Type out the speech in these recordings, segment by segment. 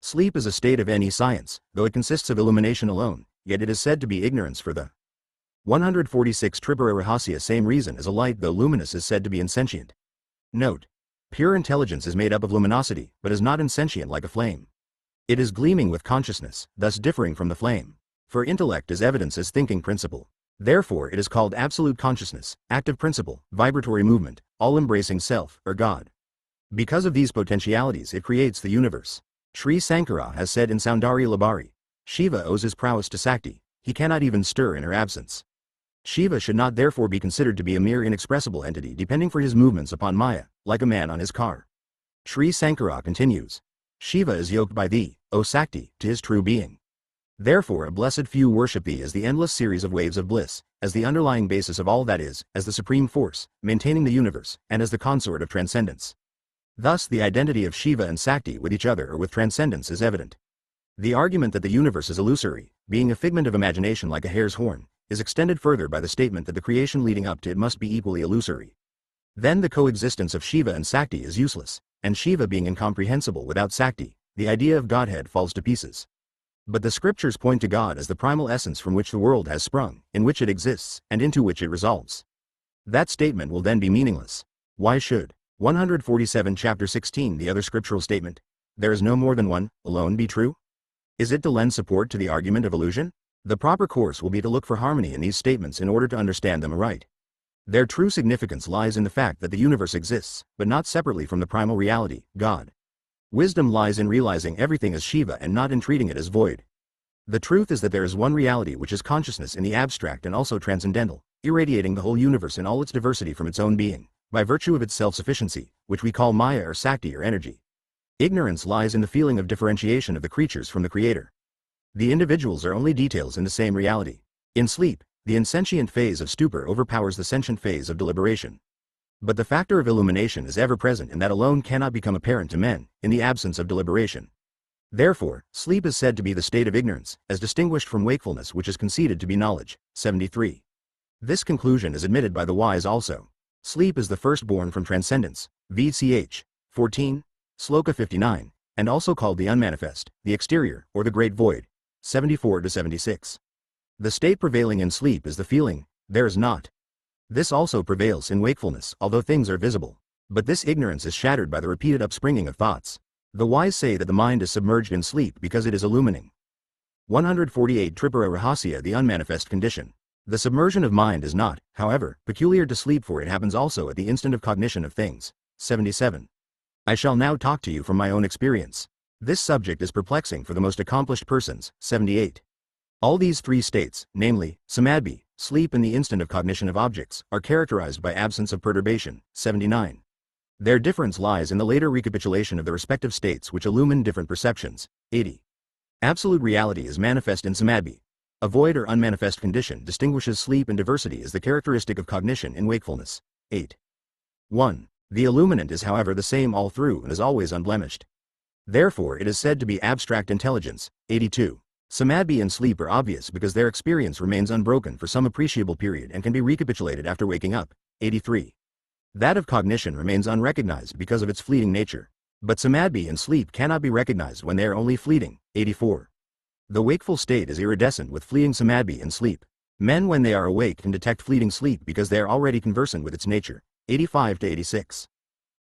Sleep is a state of any science, though it consists of illumination alone, yet it is said to be ignorance for the 146 Tripura Rahasya. Same reason as a light though luminous is said to be insentient. Note: pure intelligence is made up of luminosity, but is not insentient like a flame. It is gleaming with consciousness, thus differing from the flame. For intellect is evidence as thinking principle. Therefore it is called absolute consciousness, active principle, vibratory movement, all-embracing self, or God. Because of these potentialities it creates the universe. Sri Sankara has said in Soundarya Labari, Shiva owes his prowess to Sakti, he cannot even stir in her absence. Shiva should not therefore be considered to be a mere inexpressible entity depending for his movements upon Maya, like a man on his car. Sri Sankara continues, Shiva is yoked by thee, O Sakti, to his true being. Therefore a blessed few worship thee as the endless series of waves of bliss, as the underlying basis of all that is, as the supreme force, maintaining the universe, and as the consort of transcendence. Thus the identity of Shiva and Sakti with each other or with transcendence is evident. The argument that the universe is illusory, being a figment of imagination like a hare's horn, is extended further by the statement that the creation leading up to it must be equally illusory. Then the coexistence of Shiva and Sakti is useless, and Shiva being incomprehensible without Sakti, the idea of Godhead falls to pieces. But the scriptures point to God as the primal essence from which the world has sprung, in which it exists, and into which it resolves. That statement will then be meaningless. Why should 147 chapter 16 the other scriptural statement, there is no more than one, alone be true? Is it to lend support to the argument of illusion? The proper course will be to look for harmony in these statements in order to understand them aright. Their true significance lies in the fact that the universe exists, but not separately from the primal reality, God. Wisdom lies in realizing everything as Shiva and not in treating it as void. The truth is that there is one reality which is consciousness in the abstract and also transcendental, irradiating the whole universe in all its diversity from its own being, by virtue of its self-sufficiency, which we call Maya or Sakti or energy. Ignorance lies in the feeling of differentiation of the creatures from the Creator. The individuals are only details in the same reality. In sleep, the insentient phase of stupor overpowers the sentient phase of deliberation. But the factor of illumination is ever present and that alone cannot become apparent to men, in the absence of deliberation. Therefore, sleep is said to be the state of ignorance, as distinguished from wakefulness which is conceded to be knowledge. 73. This conclusion is admitted by the wise also. Sleep is the firstborn from transcendence, VCH. 14. Sloka 59, and also called the unmanifest, the exterior, or the great void. 74-76. The state prevailing in sleep is the feeling, there is not. This also prevails in wakefulness, although things are visible. But this ignorance is shattered by the repeated upspringing of thoughts. The wise say that the mind is submerged in sleep because it is illumining. 148 Tripura Rahasya. The unmanifest condition. The submersion of mind is not, however, peculiar to sleep, for it happens also at the instant of cognition of things. 77. I shall now talk to you from my own experience. This subject is perplexing for the most accomplished persons. 78. All these three states, namely, samadhi, sleep and the instant of cognition of objects, are characterized by absence of perturbation. 79. Their difference lies in the later recapitulation of the respective states which illumine different perceptions. 80. Absolute reality is manifest in samadhi. A void or unmanifest condition distinguishes sleep and diversity as the characteristic of cognition in wakefulness. 8. 1. The illuminant is however the same all through and is always unblemished. Therefore it is said to be abstract intelligence. 82. Samadhi and sleep are obvious because their experience remains unbroken for some appreciable period and can be recapitulated after waking up. 83. That of cognition remains unrecognized because of its fleeting nature. But samadhi and sleep cannot be recognized when they are only fleeting. 84. The wakeful state is iridescent with fleeting samadhi and sleep. Men when they are awake can detect fleeting sleep because they are already conversant with its nature. 85-86.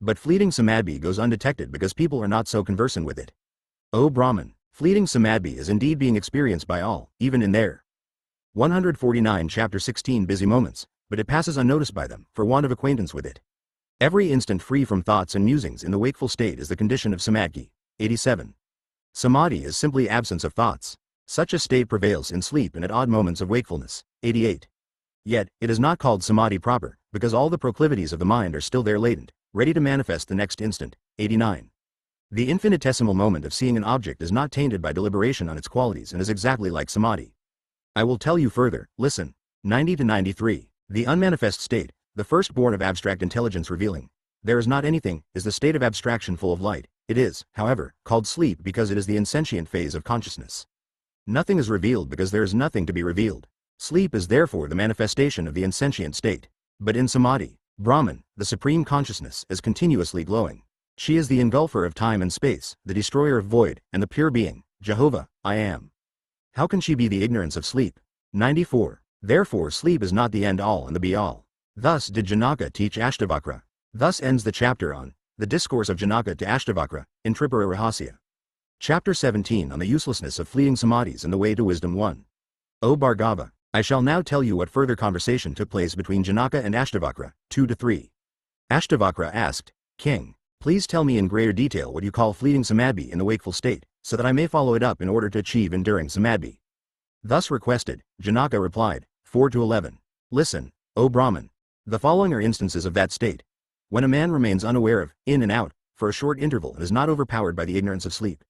But fleeting samadhi goes undetected because people are not so conversant with it. O Brahman, fleeting samadhi is indeed being experienced by all, even in their 149 chapter 16 busy moments, but it passes unnoticed by them, for want of acquaintance with it. Every instant free from thoughts and musings in the wakeful state is the condition of samadhi. 87. Samadhi is simply absence of thoughts. Such a state prevails in sleep and at odd moments of wakefulness. 88. Yet, it is not called samadhi proper, because all the proclivities of the mind are still there latent, ready to manifest the next instant. 89. The infinitesimal moment of seeing an object is not tainted by deliberation on its qualities and is exactly like samadhi. I will tell you further, listen. 90-93. The unmanifest state, the firstborn of abstract intelligence revealing, there is not anything, is the state of abstraction full of light. It is, however, called sleep because it is the insentient phase of consciousness. Nothing is revealed because there is nothing to be revealed. Sleep is therefore the manifestation of the insentient state. But in samadhi, Brahman, the supreme consciousness, is continuously glowing. She is the engulfer of time and space, the destroyer of void, and the pure being, Jehovah, I am. How can she be the ignorance of sleep? 94. Therefore sleep is not the end-all and the be-all. Thus did Janaka teach Ashtavakra. Thus ends the chapter on the discourse of Janaka to Ashtavakra, in Tripura Rahasya. Chapter 17 on the uselessness of fleeting samadhis and the way to wisdom 1. O Bhargava, I shall now tell you what further conversation took place between Janaka and Ashtavakra, 2-3. Ashtavakra asked, King, please tell me in greater detail what you call fleeting samadhi in the wakeful state, so that I may follow it up in order to achieve enduring samadhi. Thus requested, Janaka replied, 4-11. Listen, O Brahman. The following are instances of that state. When a man remains unaware of, in and out, for a short interval and is not overpowered by the ignorance of sleep.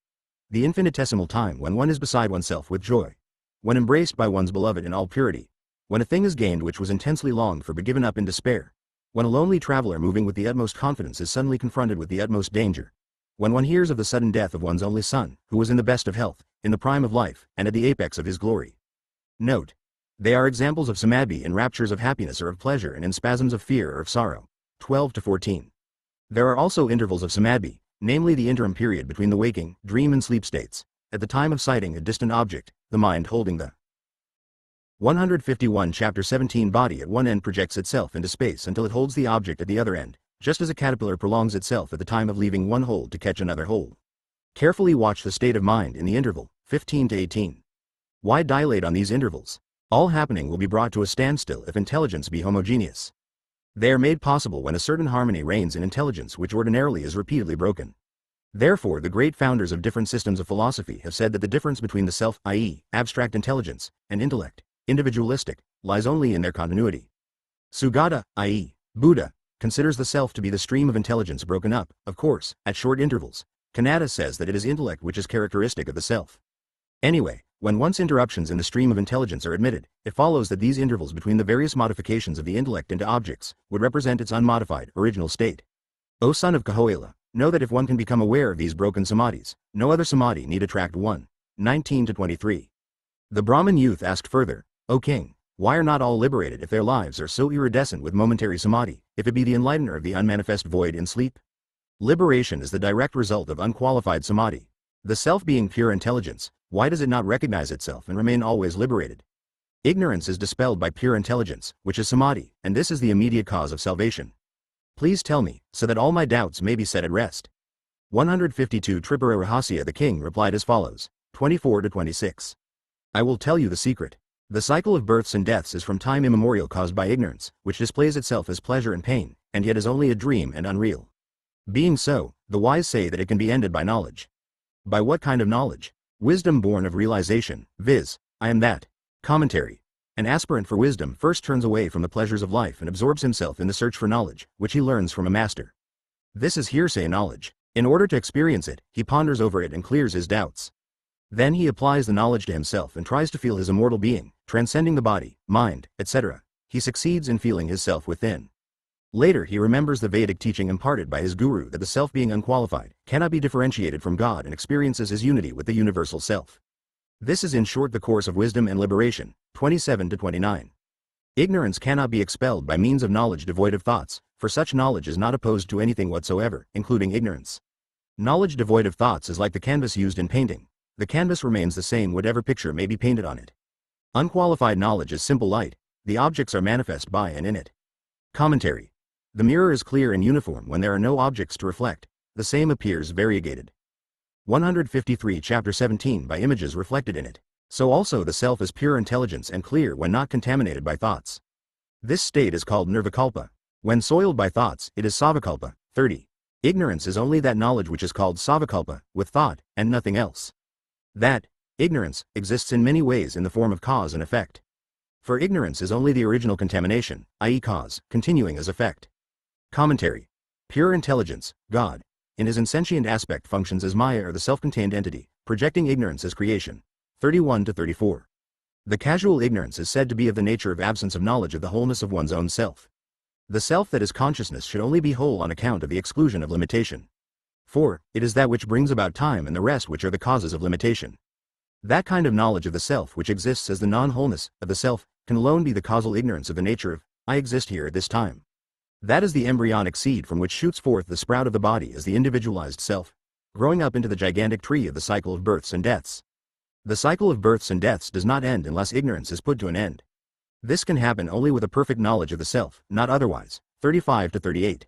The infinitesimal time when one is beside oneself with joy. When embraced by one's beloved in all purity. When a thing is gained which was intensely longed for but given up in despair. When a lonely traveler moving with the utmost confidence is suddenly confronted with the utmost danger. When one hears of the sudden death of one's only son, who was in the best of health, in the prime of life, and at the apex of his glory. Note. They are examples of samadhi in raptures of happiness or of pleasure and in spasms of fear or of sorrow. 12-14. There are also intervals of samadhi, namely the interim period between the waking, dream and sleep states, at the time of sighting a distant object, the mind holding the 151 Chapter 17 body at one end projects itself into space until it holds the object at the other end, just as a caterpillar prolongs itself at the time of leaving one hole to catch another hole. Carefully watch the state of mind in the interval, 15-18. Why dilate on these intervals? All happening will be brought to a standstill if intelligence be homogeneous. They are made possible when a certain harmony reigns in intelligence which ordinarily is repeatedly broken. Therefore the great founders of different systems of philosophy have said that the difference between the self, i.e., abstract intelligence, and intellect, individualistic, lies only in their continuity. Sugata, i.e., Buddha, considers the self to be the stream of intelligence broken up, of course, at short intervals. Kanada says that it is intellect which is characteristic of the self. Anyway, when once interruptions in the stream of intelligence are admitted, it follows that these intervals between the various modifications of the intellect into objects would represent its unmodified, original state. O son of Kahoela, know that if one can become aware of these broken samadhis, no other samadhi need attract one. 19-23. The Brahmin youth asked further, O king, why are not all liberated if their lives are so iridescent with momentary samadhi, if it be the enlightener of the unmanifest void in sleep? Liberation is the direct result of unqualified samadhi. The self being pure intelligence, why does it not recognize itself and remain always liberated? Ignorance is dispelled by pure intelligence, which is samadhi, and this is the immediate cause of salvation. Please tell me, so that all my doubts may be set at rest. 152 Tripura Rahasya. The king replied as follows, 24-26. I will tell you the secret. The cycle of births and deaths is from time immemorial caused by ignorance, which displays itself as pleasure and pain, and yet is only a dream and unreal. Being so, the wise say that it can be ended by knowledge. By what kind of knowledge? Wisdom born of realization, viz., I am that. Commentary. An aspirant for wisdom first turns away from the pleasures of life and absorbs himself in the search for knowledge, which he learns from a master. This is hearsay knowledge. In order to experience it, he ponders over it and clears his doubts. Then he applies the knowledge to himself and tries to feel his immortal being, transcending the body, mind, etc. He succeeds in feeling his self within. Later he remembers the Vedic teaching imparted by his guru that the self being unqualified, cannot be differentiated from God and experiences his unity with the universal self. This is in short the course of wisdom and liberation, 27-29. Ignorance cannot be expelled by means of knowledge devoid of thoughts, for such knowledge is not opposed to anything whatsoever, including ignorance. Knowledge devoid of thoughts is like the canvas used in painting. The canvas remains the same whatever picture may be painted on it. Unqualified knowledge is simple light, the objects are manifest by and in it. Commentary. The mirror is clear and uniform when there are no objects to reflect, the same appears variegated. 153 Chapter 17 by images reflected in it. So also the self is pure intelligence and clear when not contaminated by thoughts. This state is called nirvikalpa. When soiled by thoughts, it is savakalpa. 30. Ignorance is only that knowledge which is called savakalpa, with thought, and nothing else. That, ignorance, exists in many ways in the form of cause and effect. For ignorance is only the original contamination, i.e. cause, continuing as effect. Commentary. Pure intelligence, God, in his insentient aspect functions as Maya or the self-contained entity, projecting ignorance as creation. 31-34. The casual ignorance is said to be of the nature of absence of knowledge of the wholeness of one's own self. The self that is consciousness should only be whole on account of the exclusion of limitation. For, it is that which brings about time and the rest which are the causes of limitation. That kind of knowledge of the self which exists as the non-wholeness of the self can alone be the causal ignorance of the nature of, I exist here at this time. That is the embryonic seed from which shoots forth the sprout of the body as the individualized self, growing up into the gigantic tree of the cycle of births and deaths. The cycle of births and deaths does not end unless ignorance is put to an end. This can happen only with a perfect knowledge of the self, not otherwise. 35 to 38.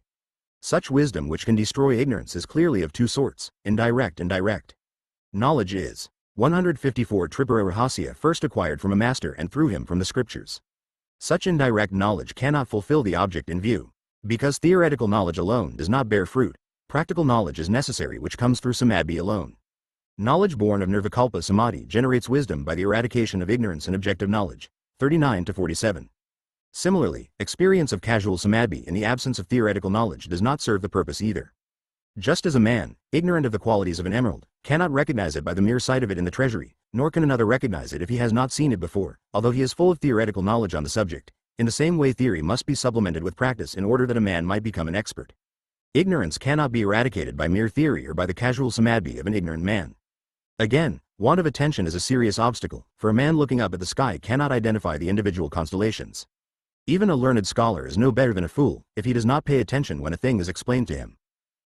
Such wisdom which can destroy ignorance is clearly of two sorts, indirect and direct. Knowledge is 154 Tripura Rahasya first acquired from a master and through him from the scriptures. Such indirect knowledge cannot fulfill the object in view. Because theoretical knowledge alone does not bear fruit, practical knowledge is necessary which comes through samadhi alone. Knowledge born of nirvikalpa samadhi generates wisdom by the eradication of ignorance and objective knowledge. 39 to 47. Similarly, experience of casual samadhi in the absence of theoretical knowledge does not serve the purpose either. Just as a man, ignorant of the qualities of an emerald, cannot recognize it by the mere sight of it in the treasury, nor can another recognize it if he has not seen it before, although he is full of theoretical knowledge on the subject. In the same way, theory must be supplemented with practice in order that a man might become an expert. Ignorance cannot be eradicated by mere theory or by the casual samadhi of an ignorant man. Again, want of attention is a serious obstacle, for a man looking up at the sky cannot identify the individual constellations. Even a learned scholar is no better than a fool if he does not pay attention when a thing is explained to him.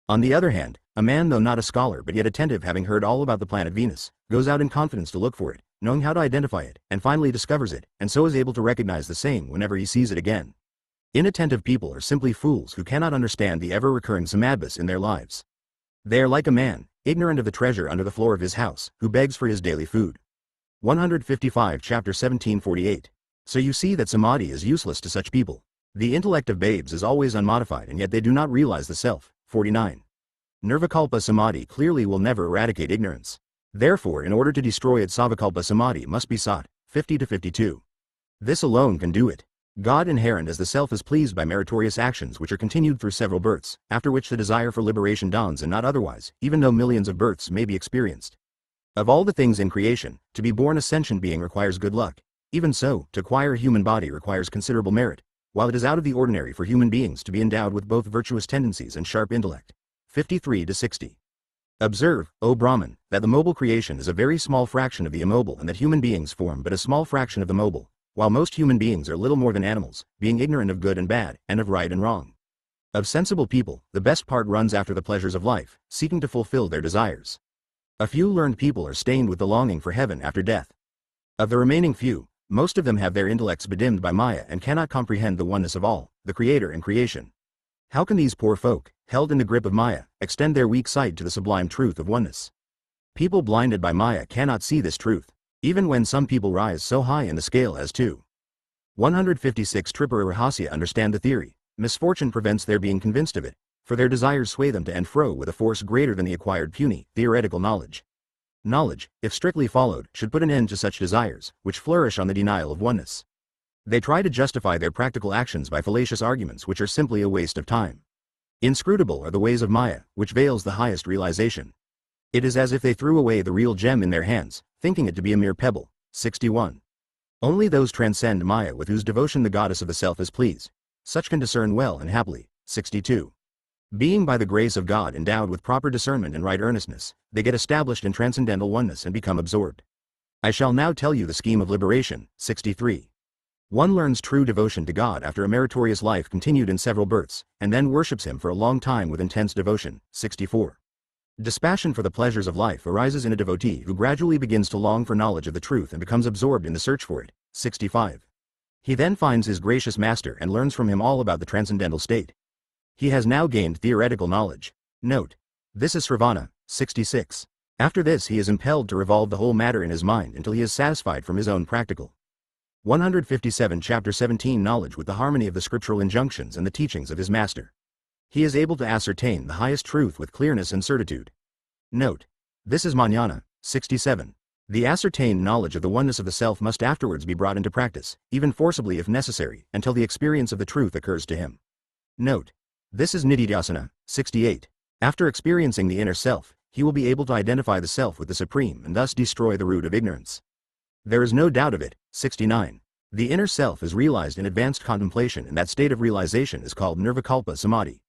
On the other hand, a man, though not a scholar but yet attentive, having heard all about the planet Venus, goes out in confidence to look for it, knowing how to identify it, and finally discovers it, and so is able to recognize the same whenever he sees it again. Inattentive people are simply fools who cannot understand the ever-recurring samadhis in their lives. They are like a man, ignorant of the treasure under the floor of his house, who begs for his daily food. 155 Chapter 1748. So you see that samadhi is useless to such people. The intellect of babes is always unmodified and yet they do not realize the self. 49. Nirvikalpa samadhi clearly will never eradicate ignorance. Therefore, in order to destroy it, savakalpa samadhi must be sought. 50 to 52. This alone can do it. God inherent as the self is pleased by meritorious actions which are continued through several births, after which the desire for liberation dawns and not otherwise, even though millions of births may be experienced. Of all the things in creation, to be born a sentient being requires good luck. Even so, to acquire a human body requires considerable merit, while it is out of the ordinary for human beings to be endowed with both virtuous tendencies and sharp intellect. 53 to 60. Observe, O Brahman, that the mobile creation is a very small fraction of the immobile and that human beings form but a small fraction of the mobile, while most human beings are little more than animals, being ignorant of good and bad, and of right and wrong. Of sensible people, the best part runs after the pleasures of life, seeking to fulfill their desires. A few learned people are stained with the longing for heaven after death. Of the remaining few, most of them have their intellects bedimmed by Maya and cannot comprehend the oneness of all, the Creator and creation. How can these poor folk, held in the grip of Maya, extend their weak sight to the sublime truth of oneness? People blinded by Maya cannot see this truth, even when some people rise so high in the scale as to 156 Tripura Rahasya understand the theory. Misfortune prevents their being convinced of it, for their desires sway them to and fro with a force greater than the acquired puny, theoretical knowledge. Knowledge, if strictly followed, should put an end to such desires, which flourish on the denial of oneness. They try to justify their practical actions by fallacious arguments which are simply a waste of time. Inscrutable are the ways of Maya, which veils the highest realization. It is as if they threw away the real gem in their hands, thinking it to be a mere pebble. 61. Only those transcend Maya with whose devotion the goddess of the self is pleased. Such can discern well and happily. 62. Being by the grace of God endowed with proper discernment and right earnestness, they get established in transcendental oneness and become absorbed. I shall now tell you the scheme of liberation. 63. One learns true devotion to God after a meritorious life continued in several births, and then worships Him for a long time with intense devotion. 64. Dispassion for the pleasures of life arises in a devotee who gradually begins to long for knowledge of the truth and becomes absorbed in the search for it. 65. He then finds his gracious master and learns from him all about the transcendental state. He has now gained theoretical knowledge. Note. This is Sravana. 66. After this he is impelled to revolve the whole matter in his mind until he is satisfied from his own practical. 157 Chapter 17 Knowledge with the harmony of the scriptural injunctions and the teachings of his master. He is able to ascertain the highest truth with clearness and certitude. Note. This is Jnana. 67. The ascertained knowledge of the oneness of the self must afterwards be brought into practice, even forcibly if necessary, until the experience of the truth occurs to him. Note. This is Nididhyasana. 68. After experiencing the inner self, he will be able to identify the self with the Supreme and thus destroy the root of ignorance. There is no doubt of it. 69. The inner self is realized in advanced contemplation, and that state of realization is called nirvikalpa samadhi.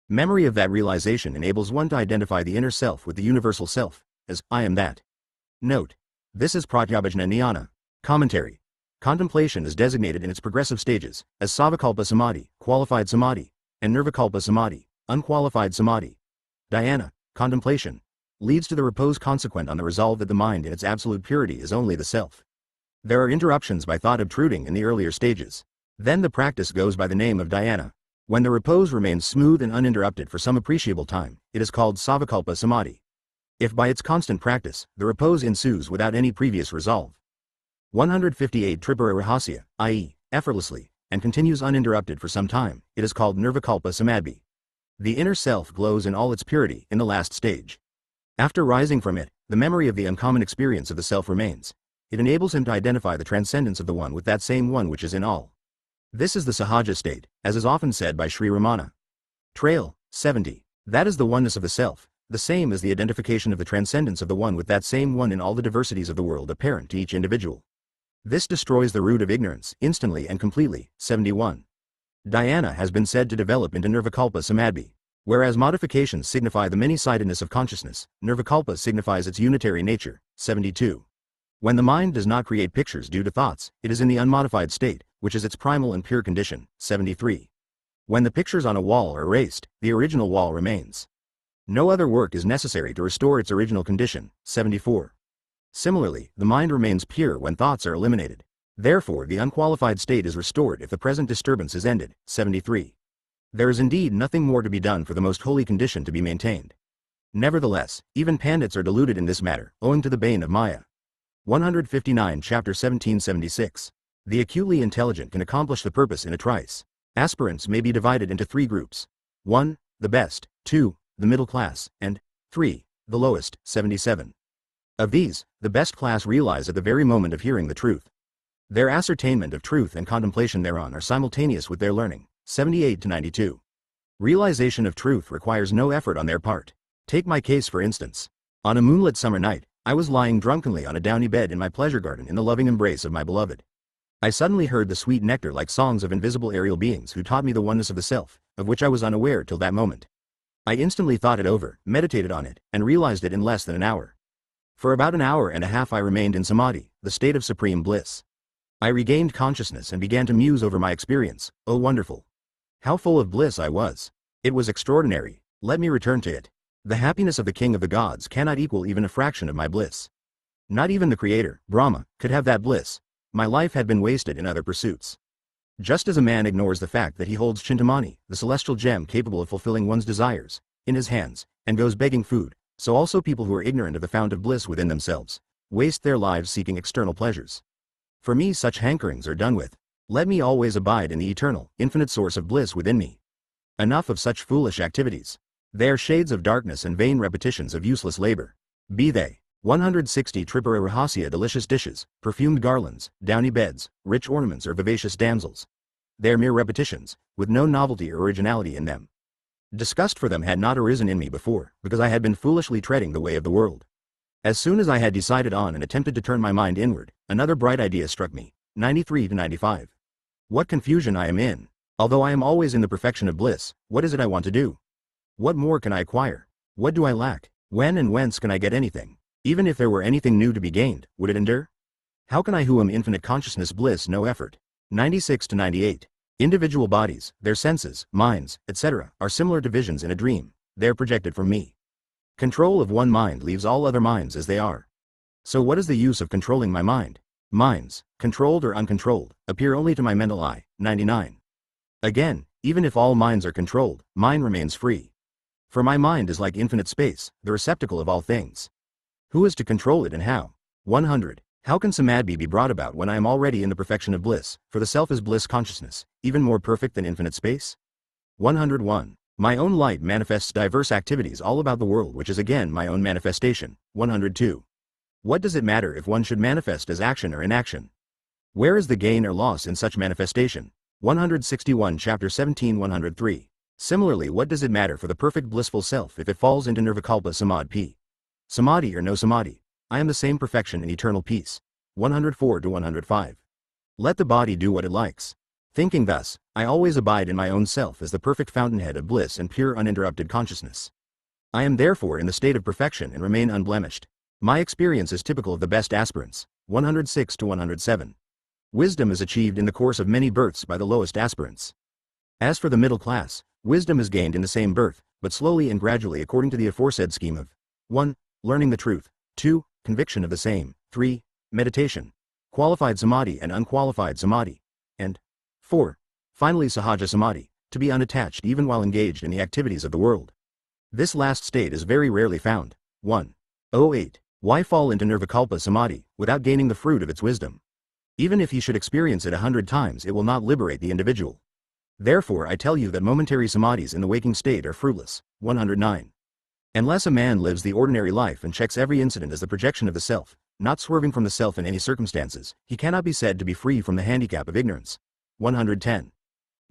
Memory of that realization enables one to identify the inner self with the universal self, as, I am that. Note. This is pratyabhajna jnana. Commentary. Contemplation is designated in its progressive stages, as savakalpa samadhi, qualified samadhi, and nirvikalpa samadhi, unqualified samadhi. Dhyana, contemplation, leads to the repose consequent on the resolve that the mind in its absolute purity is only the self. There are interruptions by thought obtruding in the earlier stages. Then the practice goes by the name of dhyana. When the repose remains smooth and uninterrupted for some appreciable time, it is called savikalpa samadhi. If by its constant practice, the repose ensues without any previous resolve. 158 Tripura Rahasya, i.e., effortlessly, and continues uninterrupted for some time, it is called nirvikalpa samadhi. The inner self glows in all its purity in the last stage. After rising from it, the memory of the uncommon experience of the self remains. It enables him to identify the transcendence of the one with that same one which is in all. This is the sahaja state, as is often said by Sri Ramana. Trail, 70. That is the oneness of the self, the same as the identification of the transcendence of the one with that same one in all the diversities of the world apparent to each individual. This destroys the root of ignorance, instantly and completely. 71. Dhyana has been said to develop into nirvikalpa samadhi. Whereas modifications signify the many-sidedness of consciousness, nirvikalpa signifies its unitary nature. 72. When the mind does not create pictures due to thoughts, it is in the unmodified state, which is its primal and pure condition. 73. When the pictures on a wall are erased, the original wall remains. No other work is necessary to restore its original condition. 74. Similarly, the mind remains pure when thoughts are eliminated. Therefore, the unqualified state is restored if the present disturbance is ended. 73. There is indeed nothing more to be done for the most holy condition to be maintained. Nevertheless, even pandits are deluded in this matter, owing to the bane of Maya. 159 Chapter 1776. The acutely intelligent can accomplish the purpose in a trice. Aspirants may be divided into 3 groups. 1. The best, 2. The middle class, and 3. The lowest. 77. Of these, the best class realize at the very moment of hearing the truth. Their ascertainment of truth and contemplation thereon are simultaneous with their learning. 78 to 92. Realization of truth requires no effort on their part. Take my case for instance. On a moonlit summer night, I was lying drunkenly on a downy bed in my pleasure garden in the loving embrace of my beloved. I suddenly heard the sweet nectar-like songs of invisible aerial beings who taught me the oneness of the self, of which I was unaware till that moment. I instantly thought it over, meditated on it, and realized it in less than an hour. For about an hour and a half I remained in samadhi, the state of supreme bliss. I regained consciousness and began to muse over my experience. Oh wonderful! How full of bliss I was! It was extraordinary. Let me return to it. The happiness of the king of the gods cannot equal even a fraction of my bliss. Not even the creator, Brahma, could have that bliss. My life had been wasted in other pursuits. Just as a man ignores the fact that he holds Chintamani, the celestial gem capable of fulfilling one's desires, in his hands, and goes begging food, so also people who are ignorant of the fount of bliss within themselves, waste their lives seeking external pleasures. For me such hankerings are done with. Let me always abide in the eternal, infinite source of bliss within me. Enough of such foolish activities. They are shades of darkness and vain repetitions of useless labor. Be they 160 Tripura Rahasya delicious dishes, perfumed garlands, downy beds, rich ornaments or vivacious damsels. They are mere repetitions, with no novelty or originality in them. Disgust for them had not arisen in me before, because I had been foolishly treading the way of the world. As soon as I had decided on and attempted to turn my mind inward, another bright idea struck me. 93 to 95. What confusion I am in! Although I am always in the perfection of bliss, what is it I want to do? What more can I acquire? What do I lack? When and whence can I get anything? Even if there were anything new to be gained, would it endure? How can I who am infinite consciousness bliss no effort? 96 to 98. Individual bodies, their senses, minds, etc., are similar to visions in a dream. They are projected from me. Control of one mind leaves all other minds as they are. So what is the use of controlling my mind? Minds, controlled or uncontrolled, appear only to my mental eye. 99. Again, even if all minds are controlled, mine remains free. For my mind is like infinite space, the receptacle of all things. Who is to control it and how? 100. How can samadhi be brought about when I am already in the perfection of bliss, for the self is bliss consciousness, even more perfect than infinite space? 101. My own light manifests diverse activities all about the world which is again my own manifestation. 102. What does it matter if one should manifest as action or inaction? Where is the gain or loss in such manifestation? 161 Chapter 17 103. Similarly, what does it matter for the perfect blissful self if it falls into nirvikalpa samadhi? Samadhi or no samadhi, I am the same perfection in eternal peace. 104 to 105. Let the body do what it likes. Thinking thus, I always abide in my own self as the perfect fountainhead of bliss and pure uninterrupted consciousness. I am therefore in the state of perfection and remain unblemished. My experience is typical of the best aspirants. 106 to 107. Wisdom is achieved in the course of many births by the lowest aspirants. As for the middle class, Wisdom is gained in the same birth, but slowly and gradually according to the aforesaid scheme of 1. Learning the truth, 2. Conviction of the same, 3. Meditation, qualified samadhi and unqualified samadhi, and 4. Finally sahaja samadhi, to be unattached even while engaged in the activities of the world. This last state is very rarely found. 108. Why fall into nirvikalpa samadhi, without gaining the fruit of its wisdom? Even if he should experience it 100 times, it will not liberate the individual. Therefore I tell you that momentary samadhis in the waking state are fruitless. 109. Unless a man lives the ordinary life and checks every incident as the projection of the self, not swerving from the self in any circumstances, he cannot be said to be free from the handicap of ignorance. 110.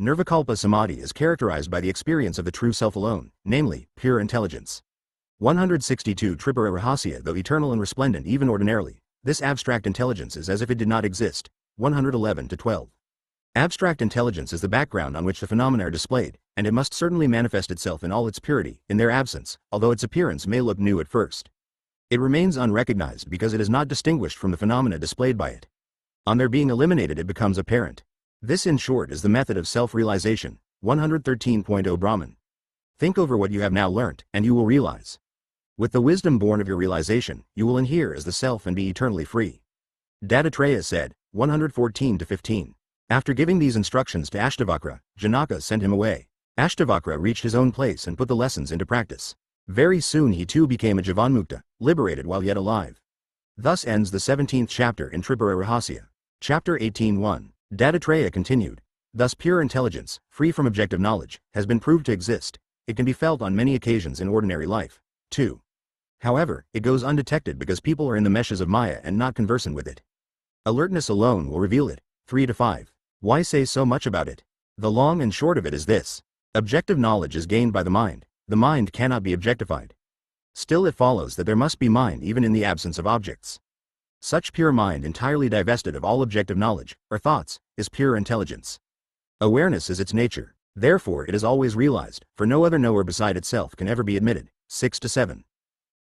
Nirvikalpa samadhi is characterized by the experience of the true self alone, namely, pure intelligence. 162 Tripura Rahasya. Though eternal and resplendent even ordinarily, this abstract intelligence is as if it did not exist. 111-12. Abstract intelligence is the background on which the phenomena are displayed, and it must certainly manifest itself in all its purity, in their absence, although its appearance may look new at first. It remains unrecognized because it is not distinguished from the phenomena displayed by it. On their being eliminated it becomes apparent. This in short is the method of self-realization. 113.0 Brahman. Think over what you have now learnt, and you will realize. With the wisdom born of your realization, you will inhere as the self and be eternally free. Dattatreya said, 114-15. After giving these instructions to Ashtavakra, Janaka sent him away. Ashtavakra reached his own place and put the lessons into practice. Very soon he too became a Jivanmukta, liberated while yet alive. Thus ends the 17th chapter in Tripura Rahasya. Chapter 18:1. Dattatreya continued. Thus pure intelligence, free from objective knowledge, has been proved to exist. It can be felt on many occasions in ordinary life. 2. However, it goes undetected because people are in the meshes of Maya and not conversant with it. Alertness alone will reveal it. 3-5. Why say so much about it? The long and short of it is this. Objective knowledge is gained by the mind. The mind cannot be objectified. Still it follows that there must be mind even in the absence of objects. Such pure mind, entirely divested of all objective knowledge, or thoughts, is pure intelligence. Awareness is its nature. Therefore it is always realized, for no other knower beside itself can ever be admitted. 6-7.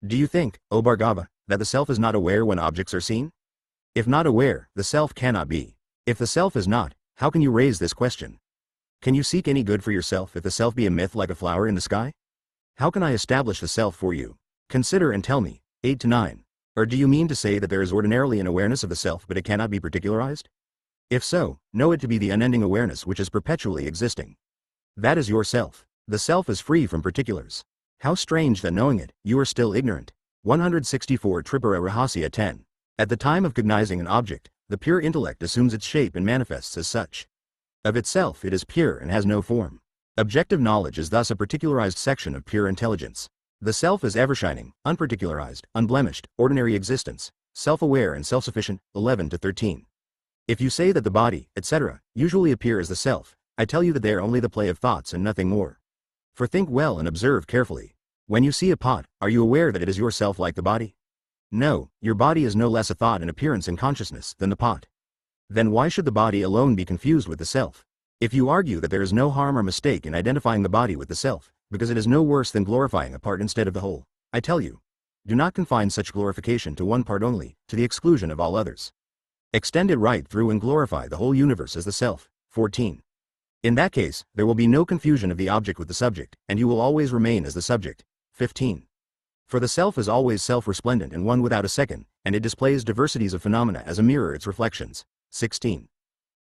Do you think, O Bhargava, that the self is not aware when objects are seen? If not aware, the self cannot be. If the self is not, how can you raise this question? Can you seek any good for yourself if the self be a myth like a flower in the sky? How can I establish the self for you? Consider and tell me. 8-9. Or do you mean to say that there is ordinarily an awareness of the self but it cannot be particularized? If so, know it to be the unending awareness which is perpetually existing. That is your self. The self is free from particulars. How strange that knowing it, you are still ignorant. 164 Tripura Rahasya 10. At the time of cognizing an object, the pure intellect assumes its shape and manifests as such. Of itself it is pure and has no form. Objective knowledge is thus a particularized section of pure intelligence. The self is ever-shining, unparticularized, unblemished, ordinary existence, self-aware and self-sufficient. 11-13. If you say that the body, etc., usually appear as the self, I tell you that they are only the play of thoughts and nothing more. For think well and observe carefully. When you see a pot, are you aware that it is yourself like the body? No, your body is no less a thought in appearance and consciousness than the pot. Then why should the body alone be confused with the self? If you argue that there is no harm or mistake in identifying the body with the self, because it is no worse than glorifying a part instead of the whole, I tell you, do not confine such glorification to one part only, to the exclusion of all others. Extend it right through and glorify the whole universe as the self. 14. In that case, there will be no confusion of the object with the subject, and you will always remain as the subject. 15. For the self is always self-resplendent and one without a second, and it displays diversities of phenomena as a mirror its reflections. 16.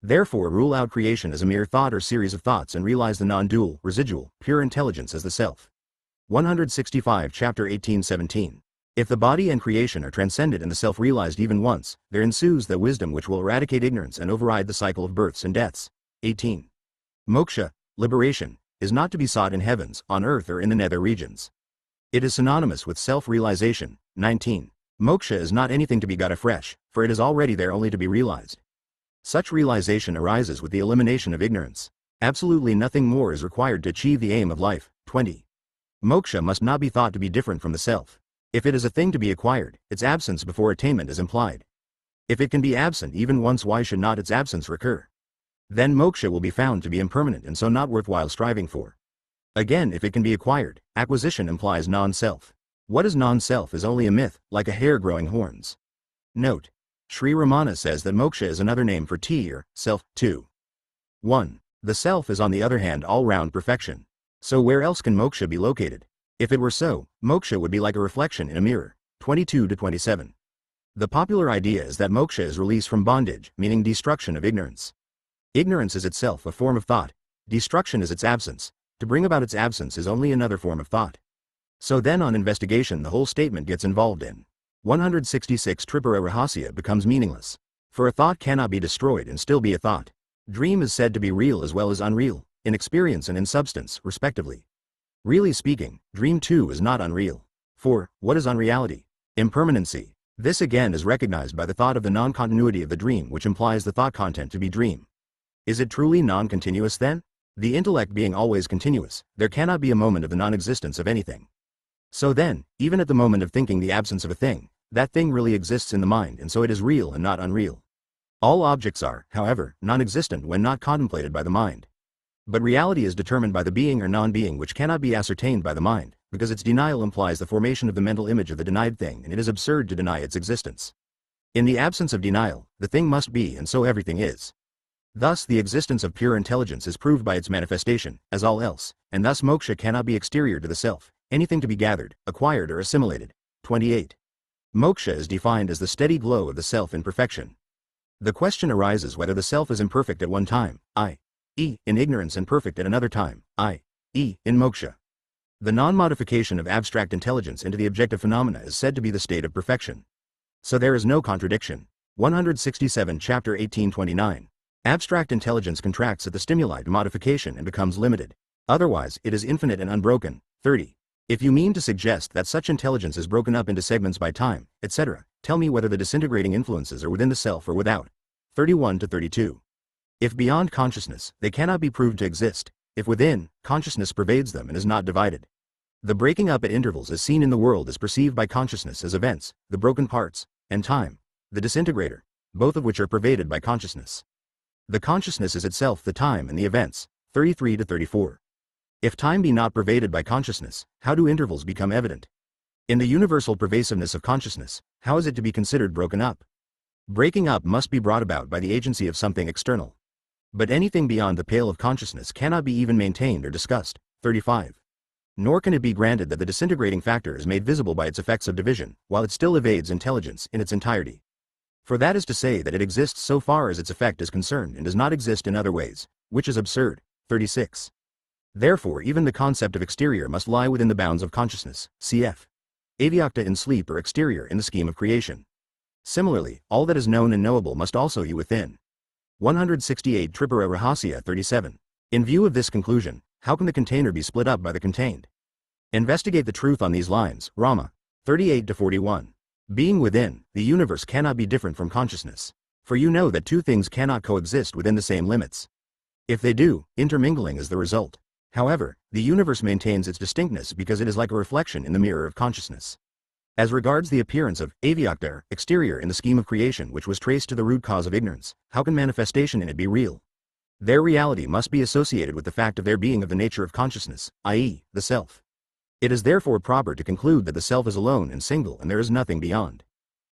Therefore rule out creation as a mere thought or series of thoughts and realize the non-dual, residual, pure intelligence as the self. 165 Chapter 18-17. If the body and creation are transcended and the self realized even once, there ensues the wisdom which will eradicate ignorance and override the cycle of births and deaths. 18. Moksha, liberation, is not to be sought in heavens, on earth or in the nether regions. It is synonymous with self-realization. 19. Moksha is not anything to be got afresh, for it is already there only to be realized. Such realization arises with the elimination of ignorance. Absolutely nothing more is required to achieve the aim of life. 20. Moksha must not be thought to be different from the self. If it is a thing to be acquired, its absence before attainment is implied. If it can be absent even once, why should not its absence recur? Then moksha will be found to be impermanent and so not worthwhile striving for. Again, if it can be acquired, acquisition implies non-self. What is non-self is only a myth, like a hare growing horns. Note. Sri Ramana says that moksha is another name for T or self. 2. 1. The self is on the other hand all-round perfection. So where else can moksha be located? If it were so, moksha would be like a reflection in a mirror. 22 to 27. The popular idea is that moksha is release from bondage, meaning destruction of ignorance. Ignorance is itself a form of thought. Destruction is its absence. To bring about its absence is only another form of thought. So then on investigation the whole statement gets involved in 166 Tripura Rahasya becomes meaningless. For a thought cannot be destroyed and still be a thought. Dream is said to be real as well as unreal, in experience and in substance, respectively. Really speaking, dream too is not unreal. For, what is unreality? Impermanency. This again is recognized by the thought of the non-continuity of the dream, which implies the thought content to be dream. Is it truly non-continuous then? The intellect being always continuous, there cannot be a moment of the non-existence of anything. So then, even at the moment of thinking the absence of a thing, that thing really exists in the mind and so it is real and not unreal. All objects are, however, non-existent when not contemplated by the mind. But reality is determined by the being or non-being which cannot be ascertained by the mind, because its denial implies the formation of the mental image of the denied thing and it is absurd to deny its existence. In the absence of denial, the thing must be and so everything is. Thus the existence of pure intelligence is proved by its manifestation, as all else, and thus moksha cannot be exterior to the self, anything to be gathered, acquired or assimilated. 28. Moksha is defined as the steady glow of the self in perfection. The question arises whether the self is imperfect at one time, i.e., in ignorance, and perfect at another time, i.e., in moksha. The non-modification of abstract intelligence into the objective phenomena is said to be the state of perfection. So there is no contradiction. 167 Chapter 1829. Abstract intelligence contracts at the stimuli to modification and becomes limited. Otherwise, it is infinite and unbroken. 30. If you mean to suggest that such intelligence is broken up into segments by time, etc., tell me whether the disintegrating influences are within the self or without. 31 to 32. If beyond consciousness, they cannot be proved to exist. If within, consciousness pervades them and is not divided. The breaking up at intervals as seen in the world is perceived by consciousness as events, the broken parts, and time, the disintegrator, both of which are pervaded by consciousness. The consciousness is itself the time and the events. 33 to 34. If time be not pervaded by consciousness, how do intervals become evident? In the universal pervasiveness of consciousness, how is it to be considered broken up? Breaking up must be brought about by the agency of something external. But anything beyond the pale of consciousness cannot be even maintained or discussed. 35. Nor can it be granted that the disintegrating factor is made visible by its effects of division, while it still evades intelligence in its entirety. For that is to say that it exists so far as its effect is concerned and does not exist in other ways, which is absurd. 36. Therefore even the concept of exterior must lie within the bounds of consciousness, cf. Avyakta in sleep or exterior in the scheme of creation. Similarly, all that is known and knowable must also be within. 168 Tripura Rahasya 37. In view of this conclusion, how can the container be split up by the contained? Investigate the truth on these lines, Rama. 38 to 41. Being within, the universe cannot be different from consciousness. For you know that two things cannot coexist within the same limits. If they do, intermingling is the result. However, the universe maintains its distinctness because it is like a reflection in the mirror of consciousness. As regards the appearance of avyakta, exterior in the scheme of creation which was traced to the root cause of ignorance, how can manifestation in it be real? Their reality must be associated with the fact of their being of the nature of consciousness, i.e., the self. It is therefore proper to conclude that the self is alone and single and there is nothing beyond.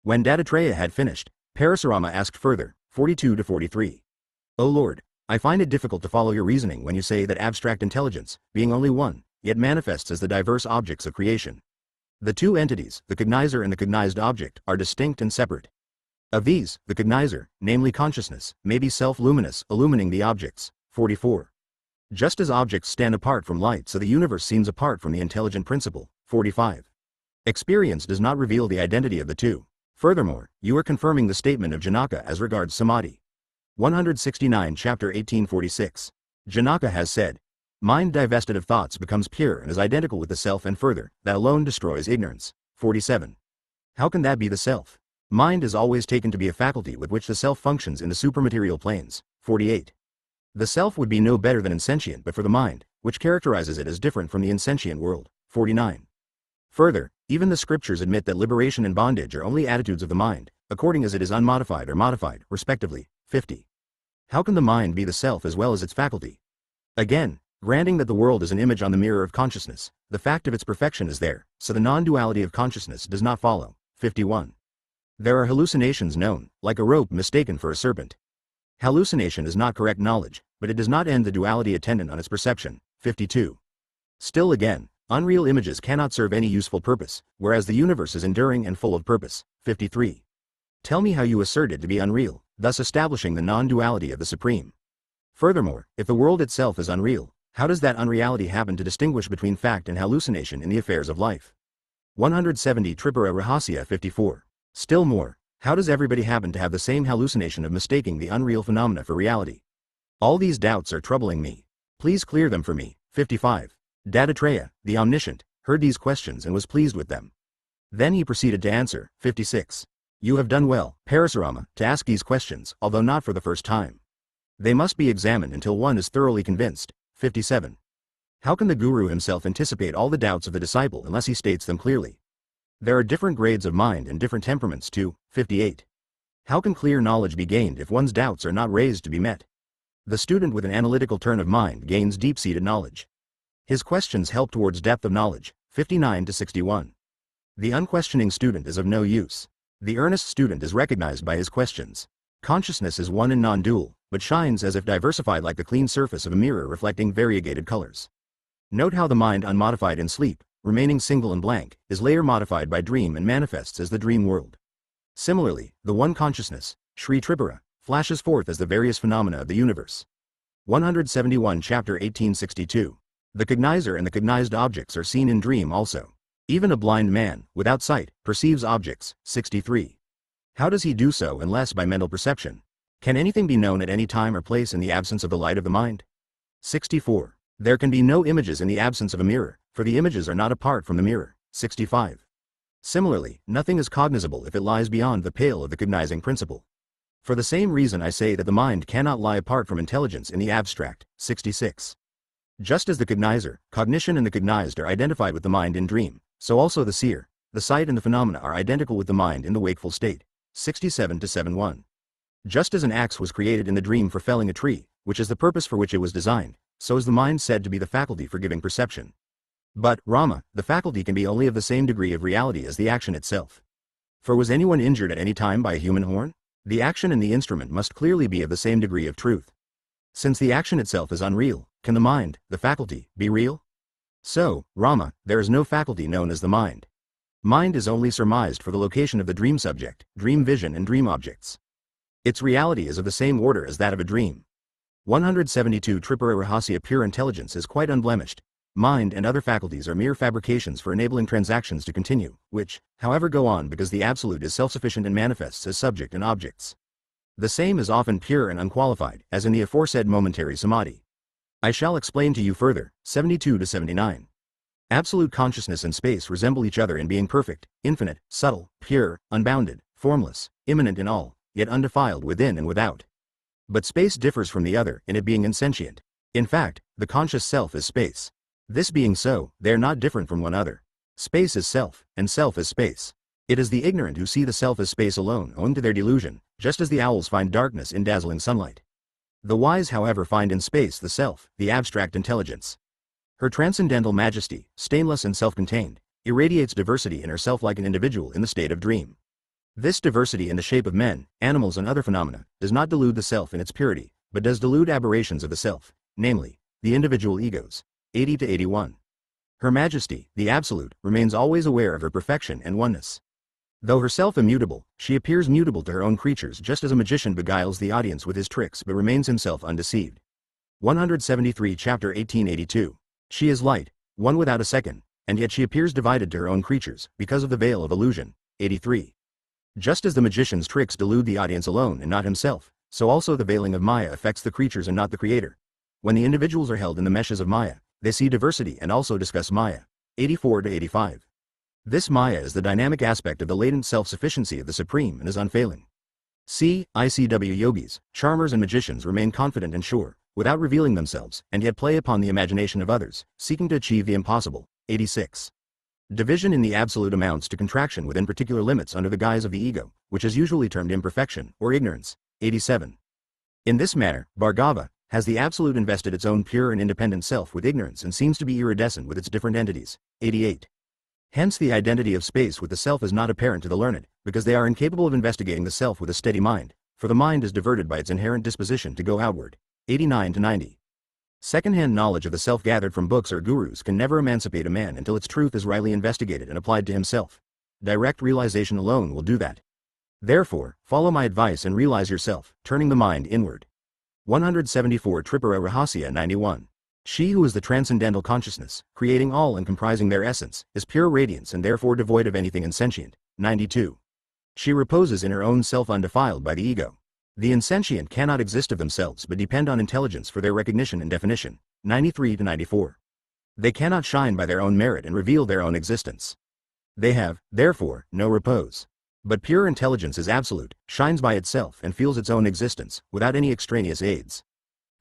When Dattatreya had finished, Parasurama asked further, 42 to 43. O Lord, I find it difficult to follow your reasoning when you say that abstract intelligence, being only one, yet manifests as the diverse objects of creation. The two entities, the cognizer and the cognized object, are distinct and separate. Of these, the cognizer, namely consciousness, may be self-luminous, illumining the objects. 44. Just as objects stand apart from light, so the universe seems apart from the intelligent principle. 45. Experience does not reveal the identity of the two. Furthermore, you are confirming the statement of Janaka as regards samadhi. 169 Chapter 1846. Janaka has said, mind divested of thoughts becomes pure and is identical with the self, and further, that alone destroys ignorance. 47. How can that be the self? Mind is always taken to be a faculty with which the self functions in the supermaterial planes. 48. The self would be no better than insentient but for the mind, which characterizes it as different from the insentient world. 49. Further, even the scriptures admit that liberation and bondage are only attitudes of the mind, according as it is unmodified or modified, respectively. 50. How can the mind be the self as well as its faculty? Again, granting that the world is an image on the mirror of consciousness, the fact of its perfection is there, so the non-duality of consciousness does not follow. 51. There are hallucinations known, like a rope mistaken for a serpent. Hallucination is not correct knowledge, but it does not end the duality attendant on its perception. 52. Still again, unreal images cannot serve any useful purpose, whereas the universe is enduring and full of purpose. 53. Tell me how you assert it to be unreal, thus establishing the non-duality of the Supreme. Furthermore, if the world itself is unreal, how does that unreality happen to distinguish between fact and hallucination in the affairs of life? 170 Tripura Rahasya 54. Still more, how does everybody happen to have the same hallucination of mistaking the unreal phenomena for reality? All these doubts are troubling me. Please clear them for me. 55. Dattatreya, the omniscient, heard these questions and was pleased with them. Then he proceeded to answer. 56. You have done well, Parasurama, to ask these questions, although not for the first time. They must be examined until one is thoroughly convinced. 57. How can the guru himself anticipate all the doubts of the disciple unless he states them clearly? There are different grades of mind and different temperaments too. 58. How can clear knowledge be gained if one's doubts are not raised to be met? The student with an analytical turn of mind gains deep-seated knowledge. His questions help towards depth of knowledge. 59 to 61. The unquestioning student is of no use. The earnest student is recognized by his questions. Consciousness is one and non-dual, but shines as if diversified like the clean surface of a mirror reflecting variegated colors. Note how the mind unmodified in sleep, remaining single and blank, is later modified by dream and manifests as the dream world. Similarly, the one consciousness, Sri Tripura, flashes forth as the various phenomena of the universe. 171 Chapter 1862. The cognizer and the cognized objects are seen in dream also. Even a blind man, without sight, perceives objects. 63. How does he do so unless by mental perception? Can anything be known at any time or place in the absence of the light of the mind? 64. There can be no images in the absence of a mirror, for the images are not apart from the mirror. 65. Similarly, nothing is cognizable if it lies beyond the pale of the cognizing principle. For the same reason I say that the mind cannot lie apart from intelligence in the abstract. 66. Just as the cognizer, cognition and the cognized are identified with the mind in dream, so also the seer, the sight and the phenomena are identical with the mind in the wakeful state. 67 to 71. Just as an axe was created in the dream for felling a tree, which is the purpose for which it was designed, so is the mind said to be the faculty for giving perception. But, Rama, the faculty can be only of the same degree of reality as the action itself. For was anyone injured at any time by a human horn? The action and the instrument must clearly be of the same degree of truth. Since the action itself is unreal, can the mind, the faculty, be real? So, Rama, there is no faculty known as the mind. Mind is only surmised for the location of the dream subject, dream vision and dream objects. Its reality is of the same order as that of a dream. 172 Tripura Rahasya pure intelligence is quite unblemished. Mind and other faculties are mere fabrications for enabling transactions to continue, which, however, go on because the Absolute is self-sufficient and manifests as subject and objects. The same is often pure and unqualified, as in the aforesaid momentary samadhi. I shall explain to you further. 72 to 79. Absolute consciousness and space resemble each other in being perfect, infinite, subtle, pure, unbounded, formless, immanent in all, yet undefiled within and without. But space differs from the other in it being insentient. In fact, the conscious self is space. This being so, they are not different from one another. Space is self, and self is space. It is the ignorant who see the self as space alone owing to their delusion, just as the owls find darkness in dazzling sunlight. The wise, however, find in space the self, the abstract intelligence. Her transcendental majesty, stainless and self-contained, irradiates diversity in herself like an individual in the state of dream. This diversity in the shape of men, animals and other phenomena, does not delude the self in its purity, but does delude aberrations of the self, namely, the individual egos. 80 to 81. Her majesty, the Absolute, remains always aware of her perfection and oneness. Though herself immutable, she appears mutable to her own creatures just as a magician beguiles the audience with his tricks but remains himself undeceived. 173 Chapter 1882. She is light, one without a second, and yet she appears divided to her own creatures, because of the veil of illusion. 83. Just as the magician's tricks delude the audience alone and not himself, so also the veiling of Maya affects the creatures and not the creator. When the individuals are held in the meshes of Maya, they see diversity and also discuss Maya. 84 to 85. This Maya is the dynamic aspect of the latent self-sufficiency of the Supreme and is unfailing. ICW yogis, charmers and magicians remain confident and sure, without revealing themselves, and yet play upon the imagination of others, seeking to achieve the impossible. 86. Division in the Absolute amounts to contraction within particular limits under the guise of the ego, which is usually termed imperfection, or ignorance. 87. In this manner, Bhargava, has the Absolute invested its own pure and independent self with ignorance and seems to be iridescent with its different entities. 88. Hence the identity of space with the self is not apparent to the learned, because they are incapable of investigating the self with a steady mind, for the mind is diverted by its inherent disposition to go outward. 89 to 90. Second-hand knowledge of the self gathered from books or gurus can never emancipate a man until its truth is rightly investigated and applied to himself. Direct realization alone will do that. Therefore, follow my advice and realize yourself, turning the mind inward. 174 Tripura Rahasya 91. She who is the transcendental consciousness, creating all and comprising their essence, is pure radiance and therefore devoid of anything insentient. 92. She reposes in her own self undefiled by the ego. The insentient cannot exist of themselves but depend on intelligence for their recognition and definition. 93 to 94. They cannot shine by their own merit and reveal their own existence. They have, therefore, no repose. But pure intelligence is absolute, shines by itself and feels its own existence, without any extraneous aids.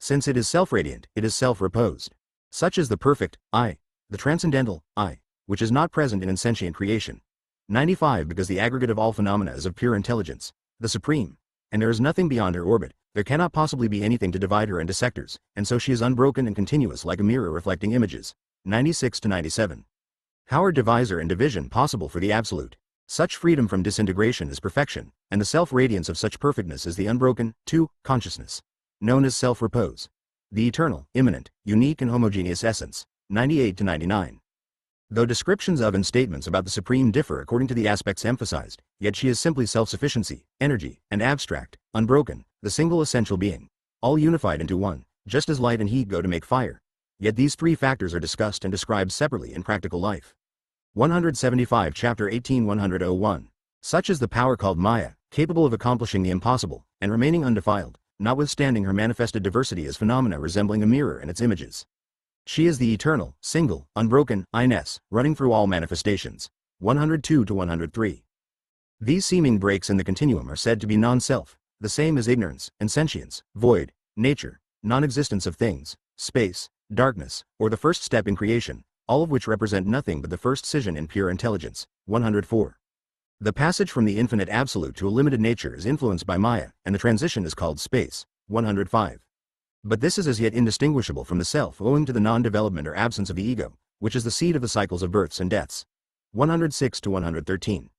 Since it is self-radiant, it is self-reposed. Such is the perfect I, the transcendental I, which is not present in insentient creation. 95 Because the aggregate of all phenomena is of pure intelligence, the supreme, and there is nothing beyond her orbit, there cannot possibly be anything to divide her into sectors, and so she is unbroken and continuous like a mirror reflecting images. 96 to 97. How are divisor and division possible for the absolute? Such freedom from disintegration is perfection, and the self-radiance of such perfectness is the unbroken, 2, consciousness, known as self-repose. The eternal, immanent, unique and homogeneous essence. 98 to 99. Though descriptions of and statements about the Supreme differ according to the aspects emphasized, yet she is simply self-sufficiency, energy, and abstract, unbroken, the single essential being, all unified into one, just as light and heat go to make fire. Yet these three factors are discussed and described separately in practical life. 175 Chapter 18 101. Such is the power called Maya, capable of accomplishing the impossible, and remaining undefiled, notwithstanding her manifested diversity as phenomena resembling a mirror and its images. She is the eternal, single, unbroken, I-ness, running through all manifestations. 102 to 103. These seeming breaks in the continuum are said to be non-self, the same as ignorance, insentience, void, nature, non-existence of things, space, darkness, or the first step in creation, all of which represent nothing but the first scission in pure intelligence. 104. The passage from the infinite absolute to a limited nature is influenced by Maya, and the transition is called space. 105. But this is as yet indistinguishable from the self owing to the non-development or absence of the ego, which is the seed of the cycles of births and deaths. 106 to 113.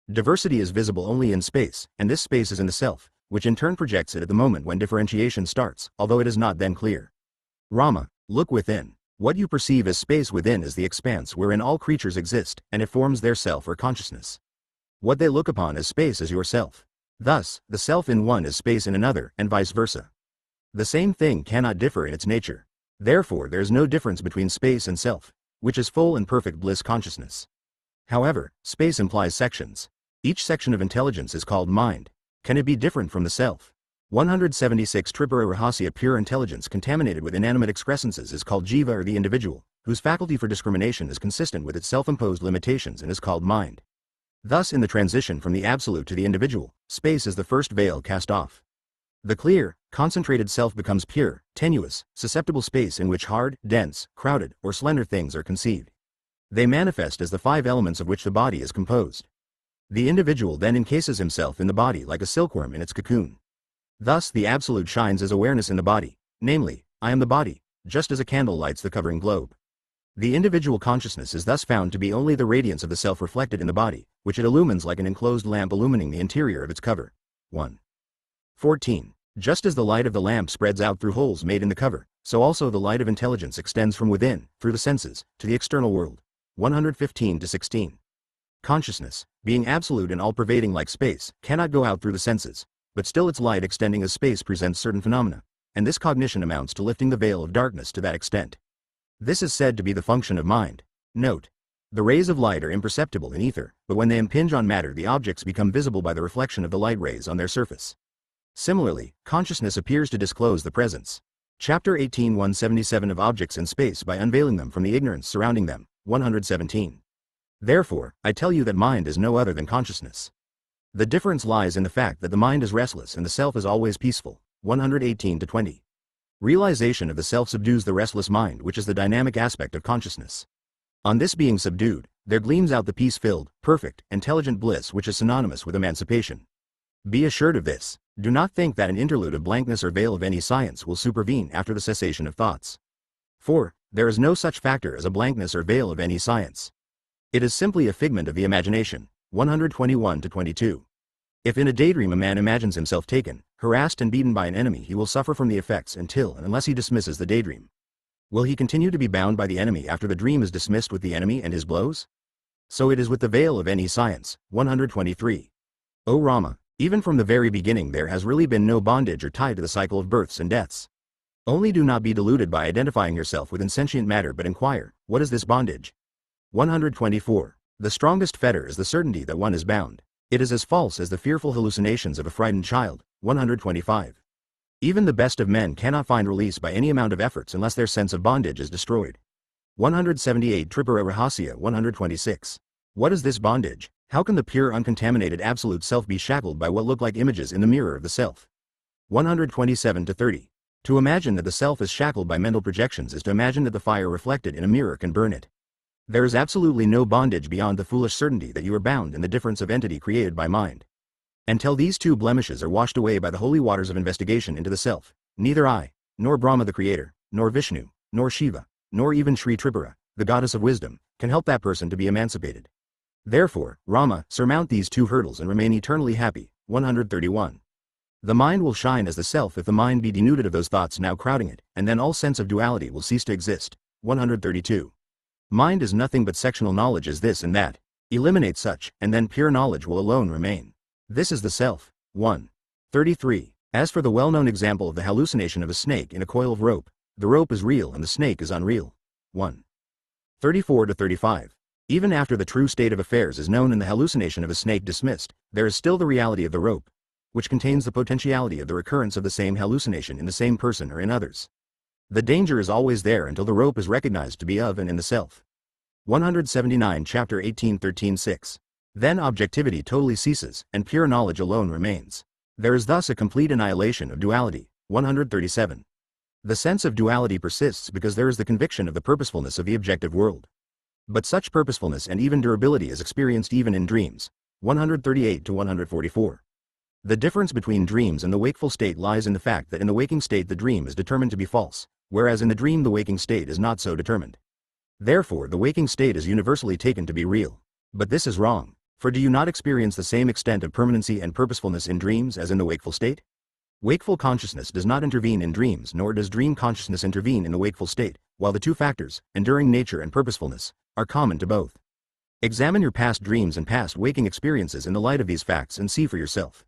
Diversity is visible only in space, and this space is in the self, which in turn projects it at the moment when differentiation starts, although it is not then clear. Rama, look within. What you perceive as space within is the expanse wherein all creatures exist, and it forms their self or consciousness. What they look upon as space is yourself. Thus, the self in one is space in another, and vice versa. The same thing cannot differ in its nature. Therefore there is no difference between space and self, which is full and perfect bliss consciousness. However, space implies sections. Each section of intelligence is called mind. Can it be different from the self? 176 Tripura Rahasya pure intelligence contaminated with inanimate excrescences is called jiva or the individual, whose faculty for discrimination is consistent with its self-imposed limitations and is called mind. Thus in the transition from the absolute to the individual, space is the first veil cast off. The clear, concentrated self becomes pure, tenuous, susceptible space in which hard, dense, crowded, or slender things are conceived. They manifest as the five elements of which the body is composed. The individual then encases himself in the body like a silkworm in its cocoon. Thus the absolute shines as awareness in the body, namely, I am the body, just as a candle lights the covering globe. The individual consciousness is thus found to be only the radiance of the self reflected in the body, which it illumines like an enclosed lamp illumining the interior of its cover. 1. 14. Just as the light of the lamp spreads out through holes made in the cover, so also the light of intelligence extends from within, through the senses, to the external world. 115 to 16. Consciousness, being absolute and all-pervading like space, cannot go out through the senses, but still its light extending as space presents certain phenomena, and this cognition amounts to lifting the veil of darkness to that extent. This is said to be the function of mind. Note: the rays of light are imperceptible in ether, but when they impinge on matter the objects become visible by the reflection of the light rays on their surface. Similarly, consciousness appears to disclose the presence. Chapter 18 177 of objects in space by unveiling them from the ignorance surrounding them. 117. Therefore, I tell you that mind is no other than consciousness. The difference lies in the fact that the mind is restless and the self is always peaceful. 118 to 20. Realization of the self subdues the restless mind, which is the dynamic aspect of consciousness. On this being subdued, there gleams out the peace-filled, perfect, intelligent bliss which is synonymous with emancipation. Be assured of this. Do not think that an interlude of blankness or veil of any science will supervene after the cessation of thoughts. For, there is no such factor as a blankness or veil of any science. It is simply a figment of the imagination. 121 to 22. If in a daydream a man imagines himself taken, harassed and beaten by an enemy, he will suffer from the effects until and unless he dismisses the daydream. Will he continue to be bound by the enemy after the dream is dismissed with the enemy and his blows? So it is with the veil of any science. 123. O Rama, even from the very beginning there has really been no bondage or tie to the cycle of births and deaths. Only do not be deluded by identifying yourself with insentient matter, but inquire, what is this bondage? 124. The strongest fetter is the certainty that one is bound. It is as false as the fearful hallucinations of a frightened child. 125. Even the best of men cannot find release by any amount of efforts unless their sense of bondage is destroyed. 178 Tripura Rahasya 126. What is this bondage? How can the pure uncontaminated absolute self be shackled by what look like images in the mirror of the self? 127-30. To imagine that the self is shackled by mental projections is to imagine that the fire reflected in a mirror can burn it. There is absolutely no bondage beyond the foolish certainty that you are bound in the difference of entity created by mind. Until these two blemishes are washed away by the holy waters of investigation into the self, neither I, nor Brahma the Creator, nor Vishnu, nor Shiva, nor even Sri Tripura, the goddess of wisdom, can help that person to be emancipated. Therefore, Rama, surmount these two hurdles and remain eternally happy. 131. The mind will shine as the self if the mind be denuded of those thoughts now crowding it, and then all sense of duality will cease to exist. 132. Mind is nothing but sectional knowledge as this and that. Eliminate such, and then pure knowledge will alone remain. This is the self. 1. 33. As for the well-known example of the hallucination of a snake in a coil of rope, the rope is real and the snake is unreal. 1. 34-35. Even after the true state of affairs is known and the hallucination of a snake dismissed, there is still the reality of the rope, which contains the potentiality of the recurrence of the same hallucination in the same person or in others. The danger is always there until the rope is recognized to be of and in the self. 179 Chapter 18 13:6. Then objectivity totally ceases, and pure knowledge alone remains. There is thus a complete annihilation of duality. 137. The sense of duality persists because there is the conviction of the purposefulness of the objective world. But such purposefulness and even durability is experienced even in dreams. 138-144. The difference between dreams and the wakeful state lies in the fact that in the waking state the dream is determined to be false, whereas in the dream the waking state is not so determined. Therefore the waking state is universally taken to be real. But this is wrong, for do you not experience the same extent of permanency and purposefulness in dreams as in the wakeful state? Wakeful consciousness does not intervene in dreams, nor does dream consciousness intervene in the wakeful state, while the two factors, enduring nature and purposefulness, are common to both. Examine your past dreams and past waking experiences in the light of these facts and see for yourself.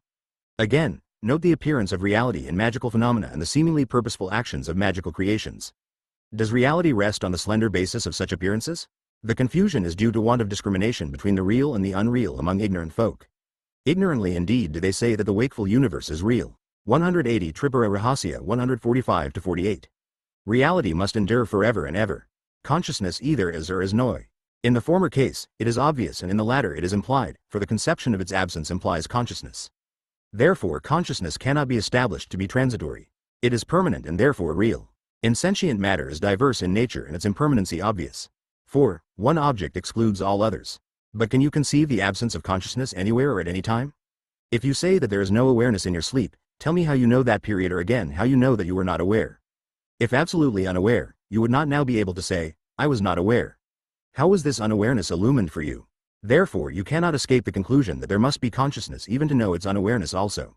Again, note the appearance of reality in magical phenomena and the seemingly purposeful actions of magical creations. Does reality rest on the slender basis of such appearances? The confusion is due to want of discrimination between the real and the unreal among ignorant folk. Ignorantly indeed do they say that the wakeful universe is real. 180 Tripura Rahasya 145-48. Reality must endure forever and ever. Consciousness either is or is no. In the former case, it is obvious, and in the latter it is implied, for the conception of its absence implies consciousness. Therefore consciousness cannot be established to be transitory. It is permanent and therefore real. Insentient matter is diverse in nature and its impermanency obvious. For, one object excludes all others. But can you conceive the absence of consciousness anywhere or at any time? If you say that there is no awareness in your sleep, tell me how you know that period, or again how you know that you were not aware. If absolutely unaware, you would not now be able to say, I was not aware. How was this unawareness illumined for you? Therefore you cannot escape the conclusion that there must be consciousness even to know its unawareness also.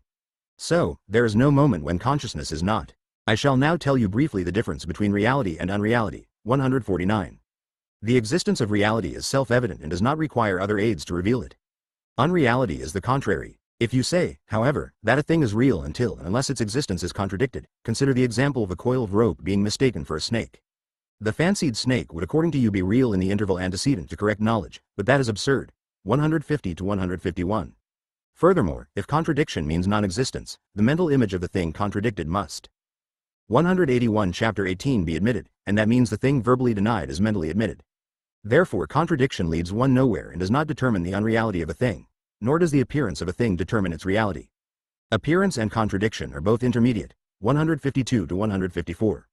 So, there is no moment when consciousness is not. I shall now tell you briefly the difference between reality and unreality. 149. The existence of reality is self-evident and does not require other aids to reveal it. Unreality is the contrary. If you say, however, that a thing is real until and unless its existence is contradicted, consider the example of a coil of rope being mistaken for a snake. The fancied snake would according to you be real in the interval antecedent to correct knowledge, but that is absurd. 150-151. Furthermore, if contradiction means non-existence, the mental image of the thing contradicted must. 181 Chapter 18 be admitted, and that means the thing verbally denied is mentally admitted. Therefore contradiction leads one nowhere and does not determine the unreality of a thing, nor does the appearance of a thing determine its reality. Appearance and contradiction are both intermediate. 152-154.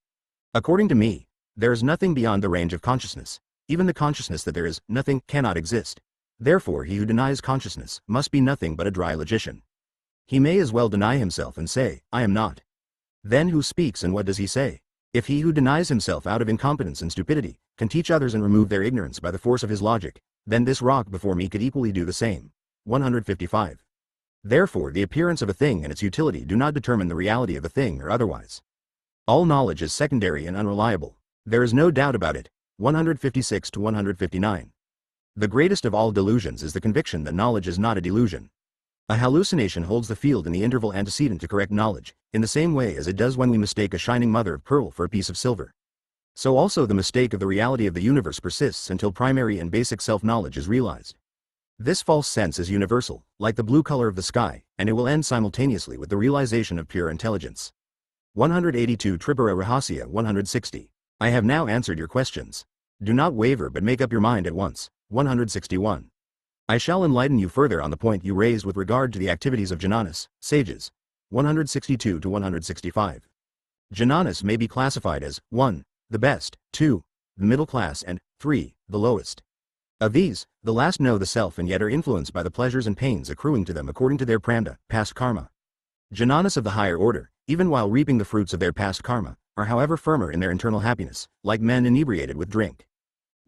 According to me, there is nothing beyond the range of consciousness. Even the consciousness that there is nothing cannot exist. Therefore he who denies consciousness must be nothing but a dry logician. He may as well deny himself and say, I am not. Then who speaks and what does he say? If he who denies himself out of incompetence and stupidity can teach others and remove their ignorance by the force of his logic, then this rock before me could equally do the same. 155. Therefore the appearance of a thing and its utility do not determine the reality of a thing or otherwise. All knowledge is secondary and unreliable. There is no doubt about it. 156 to 159. The greatest of all delusions is the conviction that knowledge is not a delusion. A hallucination holds the field in the interval antecedent to correct knowledge, in the same way as it does when we mistake a shining mother of pearl for a piece of silver. So also the mistake of the reality of the universe persists until primary and basic self-knowledge is realized. This false sense is universal, like the blue color of the sky, and it will end simultaneously with the realization of pure intelligence. 182 Tripura Rahasya 160. I have now answered your questions. Do not waver but make up your mind at once. 161. I shall enlighten you further on the point you raised with regard to the activities of jnanas, sages. 162 to 165. Jnanas may be classified as 1. The best, 2. The middle class, and 3. The lowest. Of these, the last know the self and yet are influenced by the pleasures and pains accruing to them according to their pramda, past karma. Jnanas of the higher order, even while reaping the fruits of their past karma, are however firmer in their internal happiness, like men inebriated with drink.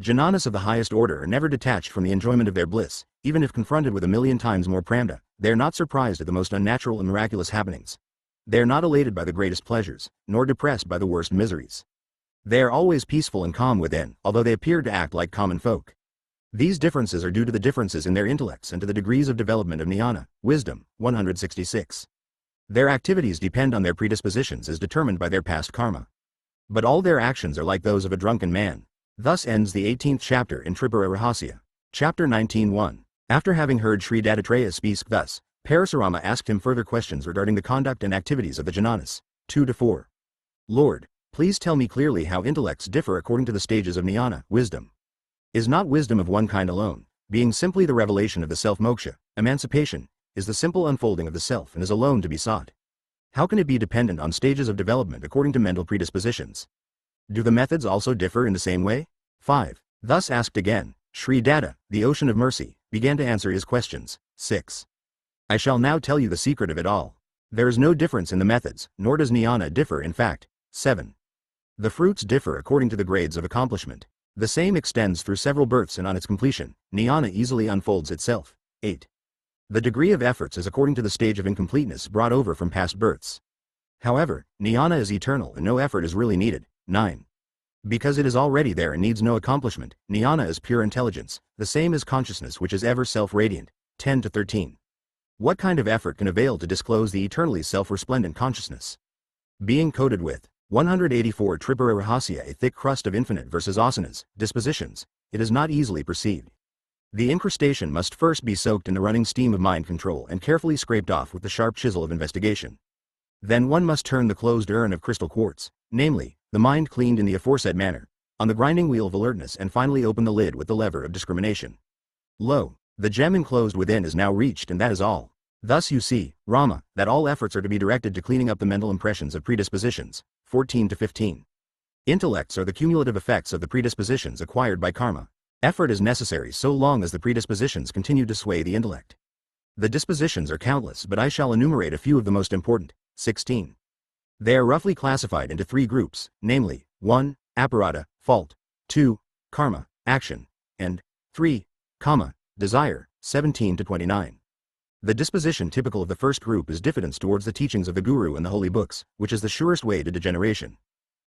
Jnanas of the highest order are never detached from the enjoyment of their bliss, even if confronted with 1,000,000 times more pramda, they are not surprised at the most unnatural and miraculous happenings. They are not elated by the greatest pleasures, nor depressed by the worst miseries. They are always peaceful and calm within, although they appear to act like common folk. These differences are due to the differences in their intellects and to the degrees of development of jnana, wisdom. 166. Their activities depend on their predispositions as determined by their past karma. But all their actions are like those of a drunken man. Thus ends the 18th chapter in Tripura Rahasya. Chapter 19:1. After having heard Sri Dattatreya speak thus, Parasurama asked him further questions regarding the conduct and activities of the jnanas. 2-4. Lord, please tell me clearly how intellects differ according to the stages of jnana, wisdom. Is not wisdom of one kind alone, being simply the revelation of the self-moksha, emancipation, is the simple unfolding of the self and is alone to be sought? How can it be dependent on stages of development according to mental predispositions? Do the methods also differ in the same way? 5. Thus asked again, Sri Datta, the ocean of mercy, began to answer his questions. 6. I shall now tell you the secret of it all. There is no difference in the methods, nor does jnana differ in fact. 7. The fruits differ according to the grades of accomplishment. The same extends through several births and on its completion, jnana easily unfolds itself. 8. The degree of efforts is according to the stage of incompleteness brought over from past births. However, jnana is eternal and no effort is really needed. 9. Because it is already there and needs no accomplishment, jnana is pure intelligence, the same as consciousness which is ever self-radiant. 10-13. What kind of effort can avail to disclose the eternally self-resplendent consciousness? Being coated with 184 Tripura Rahasya, a thick crust of infinite versus asanas, dispositions, it is not easily perceived. The incrustation must first be soaked in the running steam of mind control and carefully scraped off with the sharp chisel of investigation. Then one must turn the closed urn of crystal quartz, namely, the mind cleaned in the aforesaid manner, on the grinding wheel of alertness and finally open the lid with the lever of discrimination. Lo, the gem enclosed within is now reached and that is all. Thus you see, Rama, that all efforts are to be directed to cleaning up the mental impressions of predispositions. 14-15. Intellects are the cumulative effects of the predispositions acquired by karma. Effort is necessary so long as the predispositions continue to sway the intellect. The dispositions are countless but I shall enumerate a few of the most important. 16. They are roughly classified into 3 groups, namely, 1. Aparada, fault, 2. Karma, action, and 3. Kama, desire. 17-29. The disposition typical of the first group is diffidence towards the teachings of the Guru and the holy books, which is the surest way to degeneration.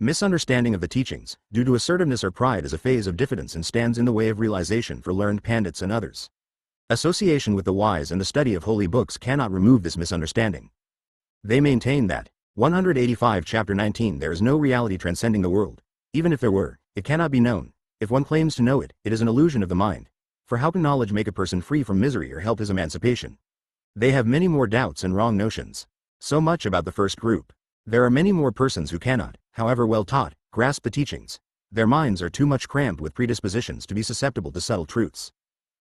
Misunderstanding of the teachings, due to assertiveness or pride, is a phase of diffidence and stands in the way of realization for learned pandits and others. Association with the wise and the study of holy books cannot remove this misunderstanding. They maintain that, 185 Chapter 19, there is no reality transcending the world. Even if there were, it cannot be known. If one claims to know it, it is an illusion of the mind. For how can knowledge make a person free from misery or help his emancipation? They have many more doubts and wrong notions. So much about the first group. There are many more persons who cannot, however well taught, grasp the teachings. Their minds are too much cramped with predispositions to be susceptible to subtle truths.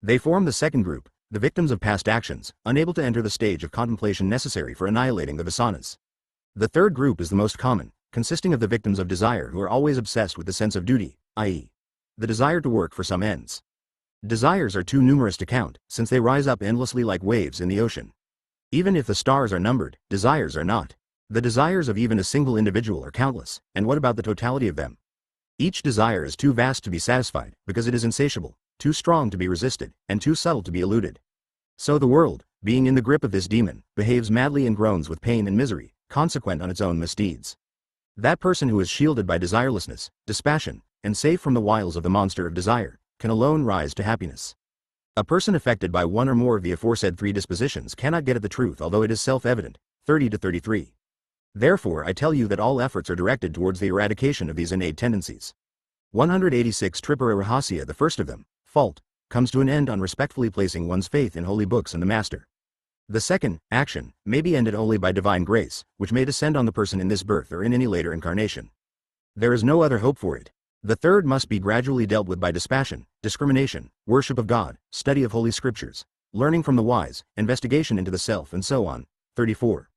They form the second group, the victims of past actions, unable to enter the stage of contemplation necessary for annihilating the vasanas. The third group is the most common, consisting of the victims of desire who are always obsessed with the sense of duty, i.e., the desire to work for some ends. Desires are too numerous to count, since they rise up endlessly like waves in the ocean. Even if the stars are numbered, desires are not. The desires of even a single individual are countless, and what about the totality of them? Each desire is too vast to be satisfied, because it is insatiable, too strong to be resisted, and too subtle to be eluded. So the world, being in the grip of this demon, behaves madly and groans with pain and misery, consequent on its own misdeeds. That person who is shielded by desirelessness, dispassion, and safe from the wiles of the monster of desire, can alone rise to happiness. A person affected by one or more of the aforesaid three dispositions cannot get at the truth, although it is self-evident. 30-33. Therefore I tell you that all efforts are directed towards the eradication of these innate tendencies. 186 Tripura Rahasya, the first of them, fault, comes to an end on respectfully placing one's faith in holy books and the Master. The second, action, may be ended only by divine grace, which may descend on the person in this birth or in any later incarnation. There is no other hope for it. The third must be gradually dealt with by dispassion, discrimination, worship of God, study of holy scriptures, learning from the wise, investigation into the self, and so on. 34.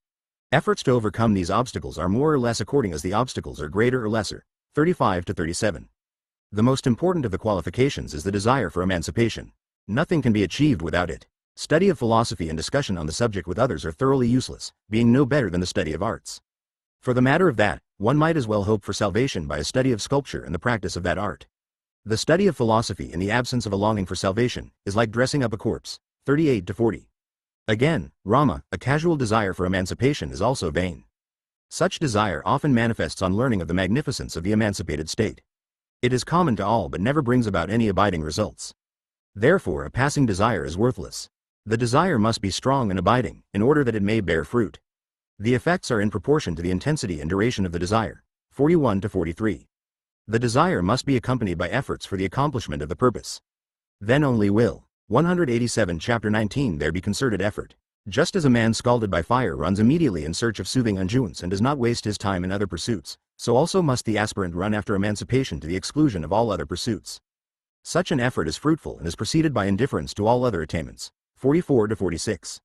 Efforts to overcome these obstacles are more or less according as the obstacles are greater or lesser. 35-37. The most important of the qualifications is the desire for emancipation. Nothing can be achieved without it. Study of philosophy and discussion on the subject with others are thoroughly useless, being no better than the study of arts. For the matter of that, one might as well hope for salvation by a study of sculpture and the practice of that art. The study of philosophy in the absence of a longing for salvation is like dressing up a corpse. 38-40. Again, Rama, a casual desire for emancipation is also vain. Such desire often manifests on learning of the magnificence of the emancipated state. It is common to all but never brings about any abiding results. Therefore a passing desire is worthless. The desire must be strong and abiding, in order that it may bear fruit. The effects are in proportion to the intensity and duration of the desire. 41-43. The desire must be accompanied by efforts for the accomplishment of the purpose. Then only will, 187 Chapter 19, there be concerted effort. Just as a man scalded by fire runs immediately in search of soothing unguents and does not waste his time in other pursuits, so also must the aspirant run after emancipation to the exclusion of all other pursuits. Such an effort is fruitful and is preceded by indifference to all other attainments. 44-46.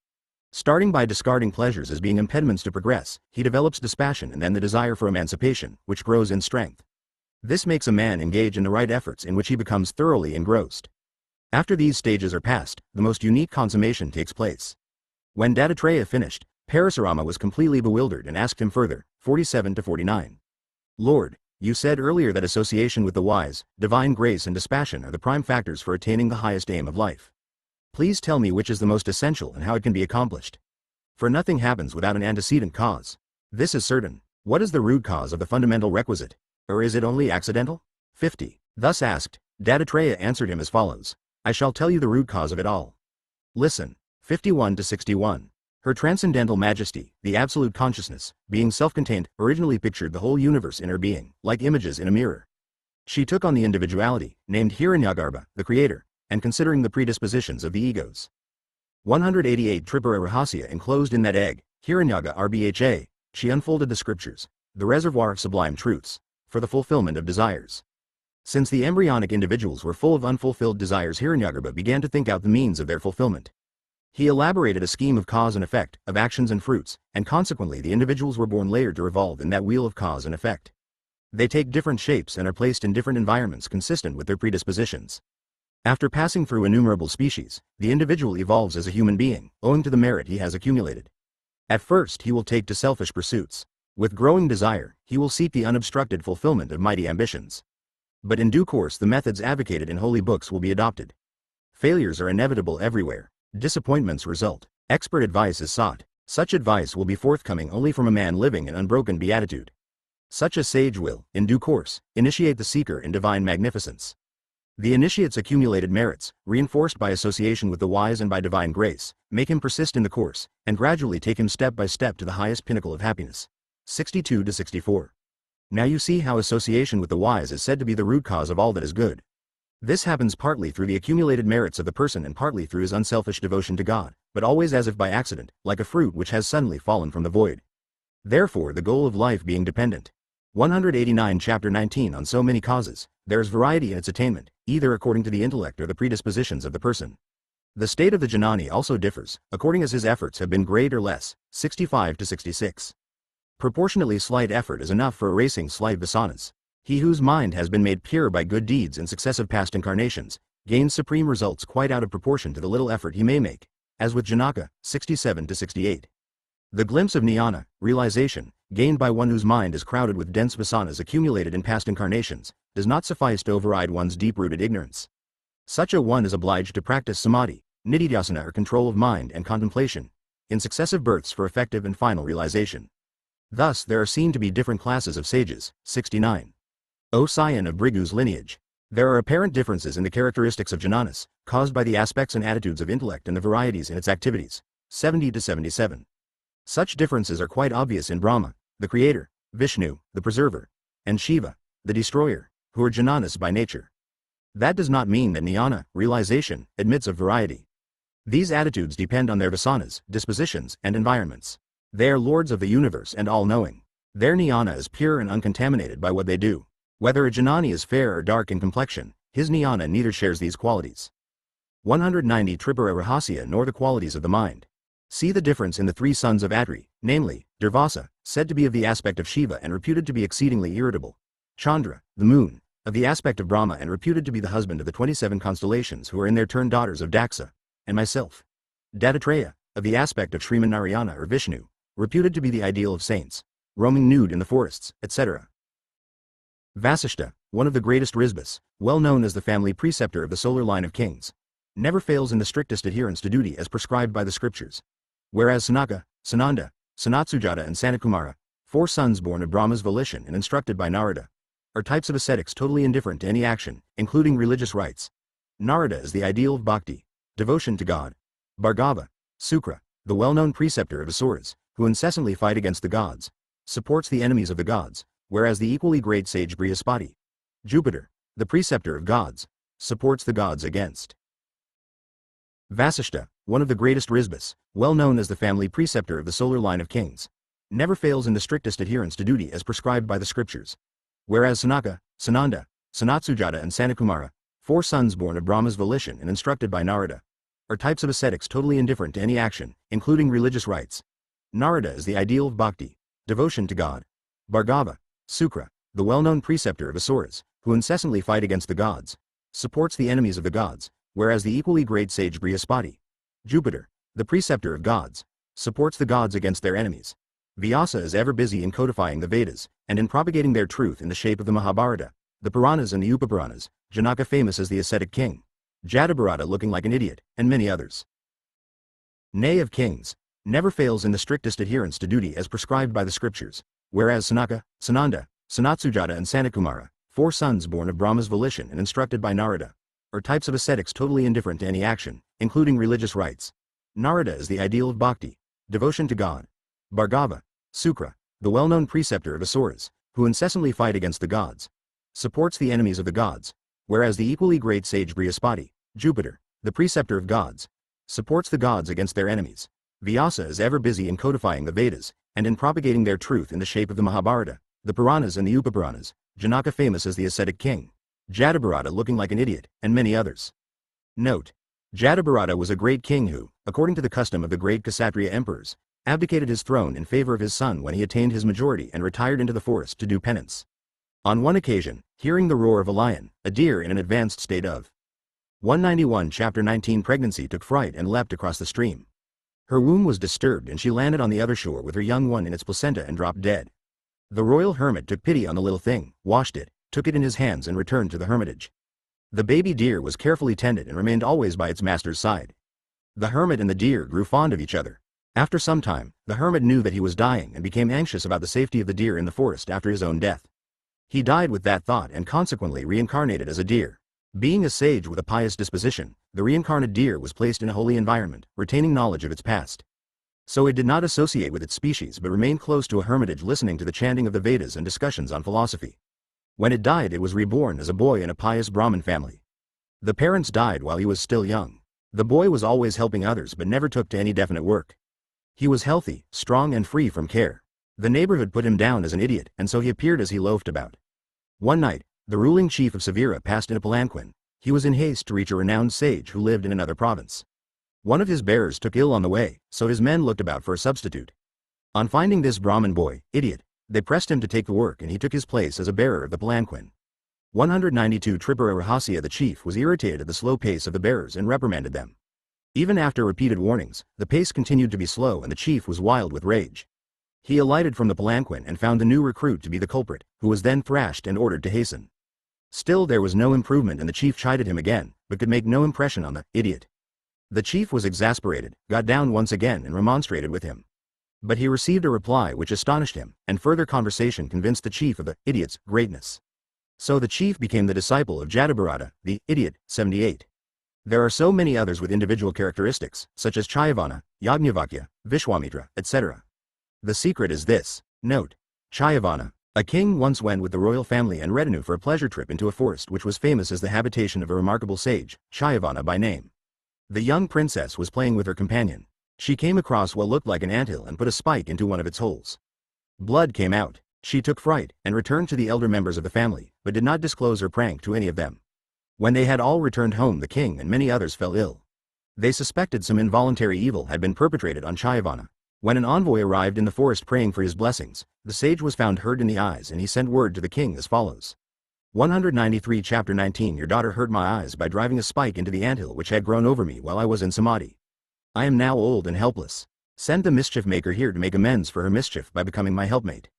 Starting by discarding pleasures as being impediments to progress, he develops dispassion and then the desire for emancipation, which grows in strength. This makes a man engage in the right efforts in which he becomes thoroughly engrossed. After these stages are passed, the most unique consummation takes place. When Dattatreya finished, Parasurama was completely bewildered and asked him further. 47-49. Lord, you said earlier that association with the wise, divine grace and dispassion are the prime factors for attaining the highest aim of life. Please tell me which is the most essential and how it can be accomplished. For nothing happens without an antecedent cause. This is certain. What is the root cause of the fundamental requisite? Or is it only accidental? 50. Thus asked, Dattatreya answered him as follows. I shall tell you the root cause of it all. Listen. 51-61. Her transcendental majesty, the absolute consciousness, being self-contained, originally pictured the whole universe in her being, like images in a mirror. She took on the individuality, named Hiranyagarbha, the creator, and considering the predispositions of the egos. 188 Tripura Rahasya, enclosed in that egg, Hiranyagarbha, she unfolded the scriptures, the reservoir of sublime truths, for the fulfillment of desires. Since the embryonic individuals were full of unfulfilled desires, Hiranyagarbha began to think out the means of their fulfillment. He elaborated a scheme of cause and effect, of actions and fruits, and consequently the individuals were born layered to revolve in that wheel of cause and effect. They take different shapes and are placed in different environments consistent with their predispositions. After passing through innumerable species, the individual evolves as a human being, owing to the merit he has accumulated. At first he will take to selfish pursuits. With growing desire, he will seek the unobstructed fulfillment of mighty ambitions. But in due course the methods advocated in holy books will be adopted. Failures are inevitable everywhere. Disappointments result. Expert advice is sought. Such advice will be forthcoming only from a man living in unbroken beatitude. Such a sage will, in due course, initiate the seeker in divine magnificence. The initiate's accumulated merits, reinforced by association with the wise and by divine grace, make him persist in the course, and gradually take him step by step to the highest pinnacle of happiness. 62-64. Now you see how association with the wise is said to be the root cause of all that is good. This happens partly through the accumulated merits of the person and partly through his unselfish devotion to God, but always as if by accident, like a fruit which has suddenly fallen from the void. Therefore the goal of life being dependent. 189 Chapter 19 on so many causes, there is variety in its attainment, either according to the intellect or the predispositions of the person. The state of the Janani also differs, according as his efforts have been great or less. 65-66. Proportionately slight effort is enough for erasing slight vasanas. He whose mind has been made pure by good deeds in successive past incarnations, gains supreme results quite out of proportion to the little effort he may make, as with Janaka. 67-68. The glimpse of jnana, realization, gained by one whose mind is crowded with dense vasanas accumulated in past incarnations, does not suffice to override one's deep-rooted ignorance. Such a one is obliged to practice samadhi, nididhyasana or control of mind and contemplation, in successive births for effective and final realization. Thus there are seen to be different classes of sages. 69. O scion of Brigu's lineage. There are apparent differences in the characteristics of Jananas, caused by the aspects and attitudes of intellect and the varieties in its activities. 70 to 77. Such differences are quite obvious in Brahma, the creator, Vishnu, the preserver, and Shiva, the destroyer, who are Jananas by nature. That does not mean that jnana, realization, admits of variety. These attitudes depend on their vasanas, dispositions, and environments. They are lords of the universe and all-knowing. Their jnana is pure and uncontaminated by what they do. Whether a Janani is fair or dark in complexion, his jnana neither shares these qualities. 190 Tripura Rahasya nor the qualities of the mind. See the difference in the three sons of Atri, namely, Durvasa, said to be of the aspect of Shiva and reputed to be exceedingly irritable. Chandra, the moon, of the aspect of Brahma and reputed to be the husband of the 27 constellations who are in their turn daughters of Daksa, and myself. Dattatreya, of the aspect of Srimanarayana or Vishnu, reputed to be the ideal of saints, roaming nude in the forests, etc. Vasishta, one of the greatest Risbhas, well known as the family preceptor of the solar line of kings, never fails in the strictest adherence to duty as prescribed by the scriptures. Whereas Sanaka, Sananda, Sanatsujata and Sanakumara, 4 sons born of Brahma's volition and instructed by Narada, are types of ascetics totally indifferent to any action, including religious rites. Narada is the ideal of bhakti, devotion to God. Bhargava, Sukra, the well-known preceptor of Asuras, who incessantly fight against the gods, supports the enemies of the gods, whereas the equally great sage Brihaspati, Jupiter, the preceptor of gods, supports the gods against. Vasishta, one of the greatest Risbhas, well known as the family preceptor of the solar line of kings, never fails in the strictest adherence to duty as prescribed by the scriptures. Whereas Sanaka, Sananda, Sanatsujata and Sanakumara, 4 sons born of Brahma's volition and instructed by Narada, are types of ascetics totally indifferent to any action, including religious rites. Narada is the ideal of bhakti, devotion to God. Bhargava, Sukra, the well-known preceptor of Asuras, who incessantly fight against the gods, supports the enemies of the gods, whereas the equally great sage Brihaspati, Jupiter, the preceptor of gods, supports the gods against their enemies. Vyasa is ever busy in codifying the Vedas, and in propagating their truth in the shape of the Mahabharata, the Puranas and the Upapuranas, Janaka famous as the ascetic king, Jadabharata looking like an idiot, and many others. Nay of kings, never fails in the strictest adherence to duty as prescribed by the scriptures, whereas Sanaka, Sananda, Sanatsujata and Sanakumara, 4 sons born of Brahma's volition and instructed by Narada, are types of ascetics totally indifferent to any action, including religious rites. Narada is the ideal of bhakti, devotion to God. Bhargava, Sukra, the well-known preceptor of Asuras, who incessantly fight against the gods, supports the enemies of the gods, whereas the equally great sage Brihaspati, Jupiter, the preceptor of gods, supports the gods against their enemies. Vyasa is ever busy in codifying the Vedas, and in propagating their truth in the shape of the Mahabharata, the Puranas and the Upapuranas, Janaka famous as the ascetic king, Jadabharata looking like an idiot, and many others. Note: Jadabharata was a great king who, according to the custom of the great Kshatriya emperors, abdicated his throne in favor of his son when he attained his majority and retired into the forest to do penance. On one occasion, hearing the roar of a lion, a deer in an advanced state of 191 Chapter 19 pregnancy took fright and leapt across the stream. Her womb was disturbed and she landed on the other shore with her young one in its placenta and dropped dead. The royal hermit took pity on the little thing, washed it, took it in his hands and returned to the hermitage. The baby deer was carefully tended and remained always by its master's side. The hermit and the deer grew fond of each other. After some time, the hermit knew that he was dying and became anxious about the safety of the deer in the forest after his own death. He died with that thought and consequently reincarnated as a deer. Being a sage with a pious disposition, the reincarnated deer was placed in a holy environment, retaining knowledge of its past. So it did not associate with its species but remained close to a hermitage listening to the chanting of the Vedas and discussions on philosophy. When it died, it was reborn as a boy in a pious Brahmin family. The parents died while he was still young. The boy was always helping others but never took to any definite work. He was healthy, strong and free from care. The neighborhood put him down as an idiot, and so he appeared as he loafed about. One night, the ruling chief of Sevira passed in a palanquin. He was in haste to reach a renowned sage who lived in another province. One of his bearers took ill on the way, so his men looked about for a substitute. On finding this Brahmin boy, idiot, they pressed him to take the work and he took his place as a bearer of the palanquin. 192 Tripura Rahasya the chief was irritated at the slow pace of the bearers and reprimanded them. Even after repeated warnings, the pace continued to be slow and the chief was wild with rage. He alighted from the palanquin and found the new recruit to be the culprit, who was then thrashed and ordered to hasten. Still there was no improvement and the chief chided him again, but could make no impression on the idiot. The chief was exasperated, got down once again and remonstrated with him. But he received a reply which astonished him, and further conversation convinced the chief of the idiot's greatness. So the chief became the disciple of Jatabarata, the idiot. 78. There are so many others with individual characteristics, such as Chayavana, Yajnavalkya, Vishwamitra, etc. The secret is this. Note. Chayavana. A king once went with the royal family and retinue for a pleasure trip into a forest which was famous as the habitation of a remarkable sage, Chayavana by name. The young princess was playing with her companion. She came across what looked like an anthill and put a spike into one of its holes. Blood came out. She took fright and returned to the elder members of the family, but did not disclose her prank to any of them. When they had all returned home, the king and many others fell ill. They suspected some involuntary evil had been perpetrated on Chayavana. When an envoy arrived in the forest praying for his blessings, the sage was found hurt in the eyes, and he sent word to the king as follows. 193 Chapter 19 Your daughter hurt my eyes by driving a spike into the anthill which had grown over me while I was in samadhi. I am now old and helpless. Send the mischief maker here to make amends for her mischief by becoming my helpmate.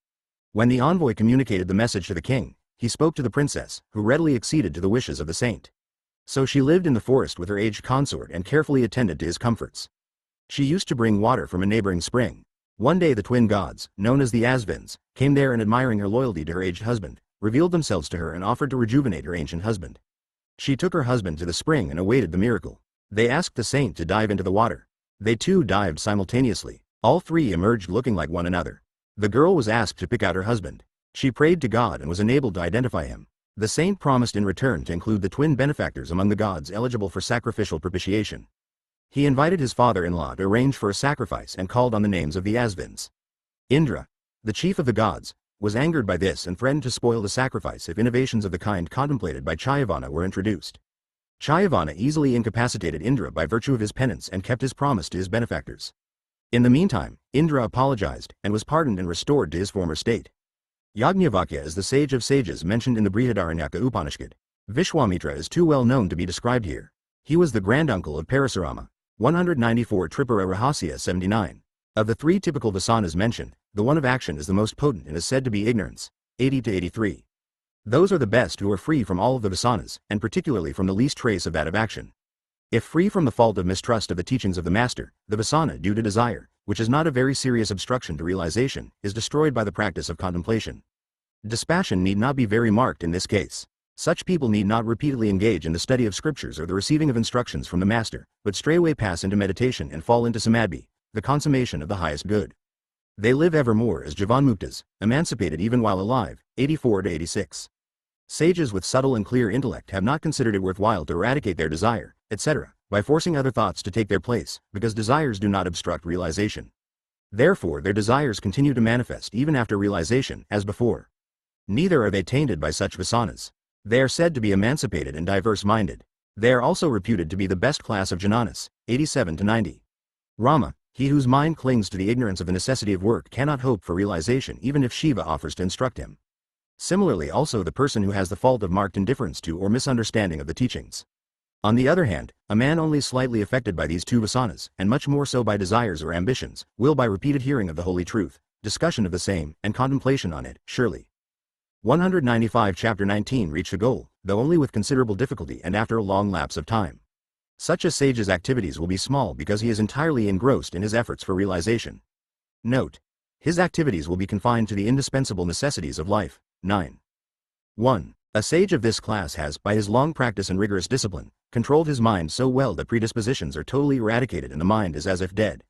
When the envoy communicated the message to the king, he spoke to the princess, who readily acceded to the wishes of the saint. So she lived in the forest with her aged consort and carefully attended to his comforts. She used to bring water from a neighboring spring. One day the twin gods, known as the Asvins, came there and, admiring her loyalty to her aged husband, revealed themselves to her and offered to rejuvenate her ancient husband. She took her husband to the spring and awaited the miracle. They asked the saint to dive into the water. They too dived simultaneously. All three emerged looking like one another. The girl was asked to pick out her husband. She prayed to God and was enabled to identify him. The saint promised in return to include the twin benefactors among the gods eligible for sacrificial propitiation. He invited his father-in-law to arrange for a sacrifice and called on the names of the Asvins. Indra, the chief of the gods, was angered by this and threatened to spoil the sacrifice if innovations of the kind contemplated by Chayavana were introduced. Chayavana easily incapacitated Indra by virtue of his penance and kept his promise to his benefactors. In the meantime, Indra apologized and was pardoned and restored to his former state. Yajnavalkya is the sage of sages mentioned in the Brihadaranyaka Upanishad. Vishwamitra is too well known to be described here. He was the granduncle of Parasurama. 194 Tripura Rahasya 79. Of the three typical vasanas mentioned, the one of action is the most potent and is said to be ignorance. 80-83. Those are the best who are free from all of the vasanas, and particularly from the least trace of that of action. If free from the fault of mistrust of the teachings of the master, the vasana due to desire, which is not a very serious obstruction to realization, is destroyed by the practice of contemplation. Dispassion need not be very marked in this case. Such people need not repeatedly engage in the study of scriptures or the receiving of instructions from the master, but straightway pass into meditation and fall into samadhi, the consummation of the highest good. They live evermore as Jivanmuktas, emancipated even while alive. 84-86. Sages with subtle and clear intellect have not considered it worthwhile to eradicate their desire, etc., by forcing other thoughts to take their place, because desires do not obstruct realization. Therefore their desires continue to manifest even after realization, as before. Neither are they tainted by such vasanas. They are said to be emancipated and diverse-minded. They are also reputed to be the best class of jnanas. 87-90. Rama, he whose mind clings to the ignorance of the necessity of work cannot hope for realization even if Shiva offers to instruct him. Similarly also the person who has the fault of marked indifference to or misunderstanding of the teachings. On the other hand, a man only slightly affected by these two vasanas, and much more so by desires or ambitions, will by repeated hearing of the holy truth, discussion of the same, and contemplation on it, surely 195 Chapter 19 reach the goal, though only with considerable difficulty and after a long lapse of time. Such a sage's activities will be small because he is entirely engrossed in his efforts for realization. Note. His activities will be confined to the indispensable necessities of life. 9. 1. A sage of this class has, by his long practice and rigorous discipline, controlled his mind so well that predispositions are totally eradicated and the mind is as if dead.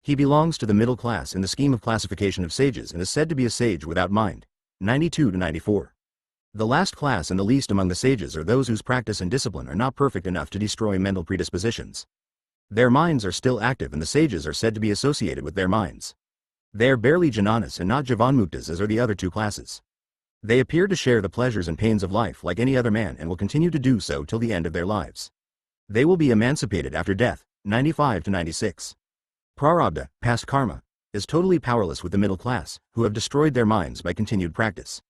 He belongs to the middle class in the scheme of classification of sages and is said to be a sage without mind. 92-94. The last class and the least among the sages are those whose practice and discipline are not perfect enough to destroy mental predispositions. Their minds are still active and the sages are said to be associated with their minds. They are barely jnanas and not jivanmuktas as are the other two classes. They appear to share the pleasures and pains of life like any other man and will continue to do so till the end of their lives. They will be emancipated after death. 95-96. Prarabdha, past karma, is totally powerless with the middle class, who have destroyed their minds by continued practice.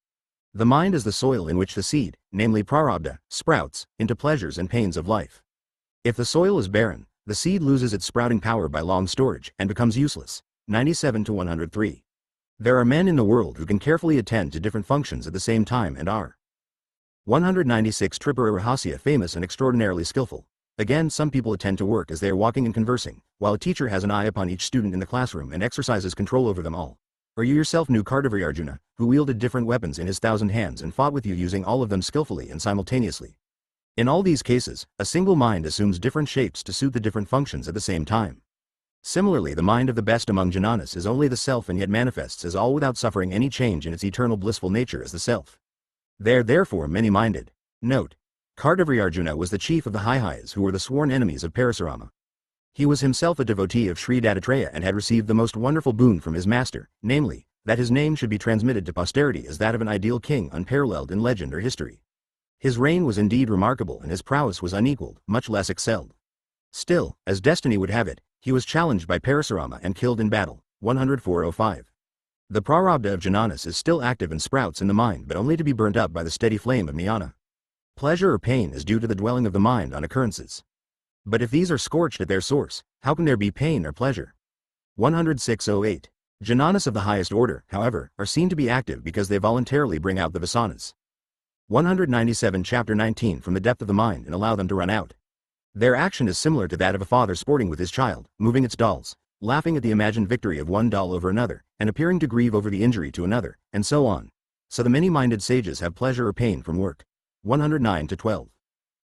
The mind is the soil in which the seed, namely prarabdha, sprouts into pleasures and pains of life. If the soil is barren, the seed loses its sprouting power by long storage and becomes useless. 97-103. There are men in the world who can carefully attend to different functions at the same time and are 196 Tripura Rahasya famous and extraordinarily skillful. Again, some people attend to work as they are walking and conversing, while a teacher has an eye upon each student in the classroom and exercises control over them all. Or you yourself knew Arjuna, who wielded different weapons in his 1,000 hands and fought with you using all of them skillfully and simultaneously. In all these cases, a single mind assumes different shapes to suit the different functions at the same time. Similarly, the mind of the best among Jnanas is only the self and yet manifests as all without suffering any change in its eternal blissful nature as the self. They are therefore many-minded. Note: Arjuna was the chief of the Haihayas who were the sworn enemies of Parasurama. He was himself a devotee of Sri Dattatreya and had received the most wonderful boon from his master, namely, that his name should be transmitted to posterity as that of an ideal king unparalleled in legend or history. His reign was indeed remarkable and his prowess was unequaled, much less excelled. Still, as destiny would have it, he was challenged by Parasurama and killed in battle. 104:05. The prarabdha of Jnanas is still active and sprouts in the mind but only to be burnt up by the steady flame of jnana. Pleasure or pain is due to the dwelling of the mind on occurrences. But if these are scorched at their source, how can there be pain or pleasure? 106:08. Jnanas of the highest order, however, are seen to be active because they voluntarily bring out the vasanas. 197 Chapter 19 from the depth of the mind and allow them to run out. Their action is similar to that of a father sporting with his child, moving its dolls, laughing at the imagined victory of one doll over another, and appearing to grieve over the injury to another, and so on. So the many-minded sages have pleasure or pain from work. 109-12.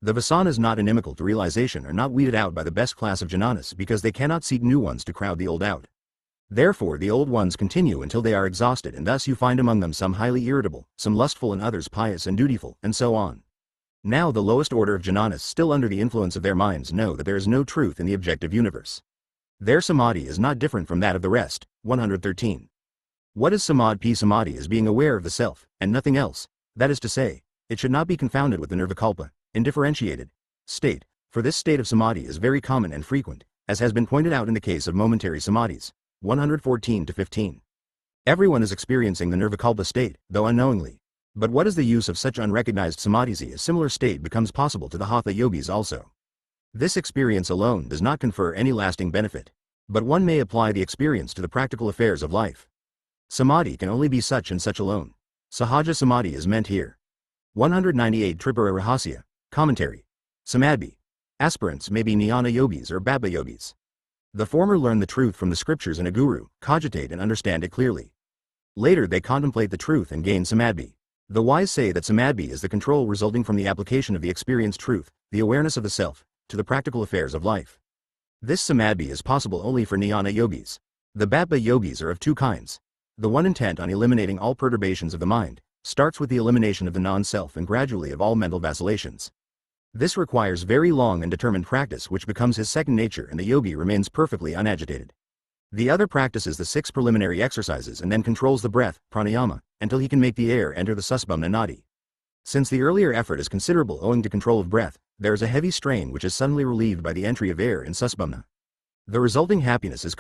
The vasanas not inimical to realization are not weeded out by the best class of jnanas because they cannot seek new ones to crowd the old out. Therefore the old ones continue until they are exhausted, and thus you find among them some highly irritable, some lustful and others pious and dutiful, and so on. Now the lowest order of jnanas still under the influence of their minds know that there is no truth in the objective universe. Their samadhi is not different from that of the rest. 113. What is samadhi? Samadhi is being aware of the self, and nothing else, that is to say, it should not be confounded with the nirvikalpa, indifferentiated state, for this state of samadhi is very common and frequent, as has been pointed out in the case of momentary samadhis. 114-15. Everyone is experiencing the nirvikalpa state, though unknowingly. But what is the use of such unrecognized samadhis? A similar state becomes possible to the hatha yogis also. This experience alone does not confer any lasting benefit, but one may apply the experience to the practical affairs of life. Samadhi can only be such and such alone. Sahaja samadhi is meant here. 198 Tripura Rahasya, Commentary. Samadhi. Aspirants may be jnana yogis or bhava yogis. The former learn the truth from the scriptures and a guru, cogitate and understand it clearly. Later they contemplate the truth and gain samadhi. The wise say that samadhi is the control resulting from the application of the experienced truth, the awareness of the self, to the practical affairs of life. This samadhi is possible only for jnana yogis. The bhava yogis are of two kinds. The one intent on eliminating all perturbations of the mind, starts with the elimination of the non-self and gradually of all mental vacillations. This requires very long and determined practice which becomes his second nature, and the yogi remains perfectly unagitated. The other practices the 6 preliminary exercises and then controls the breath, pranayama, until he can make the air enter the susbhamna nadi. Since the earlier effort is considerable owing to control of breath, there is a heavy strain which is suddenly relieved by the entry of air in susbhamna. The resulting happiness is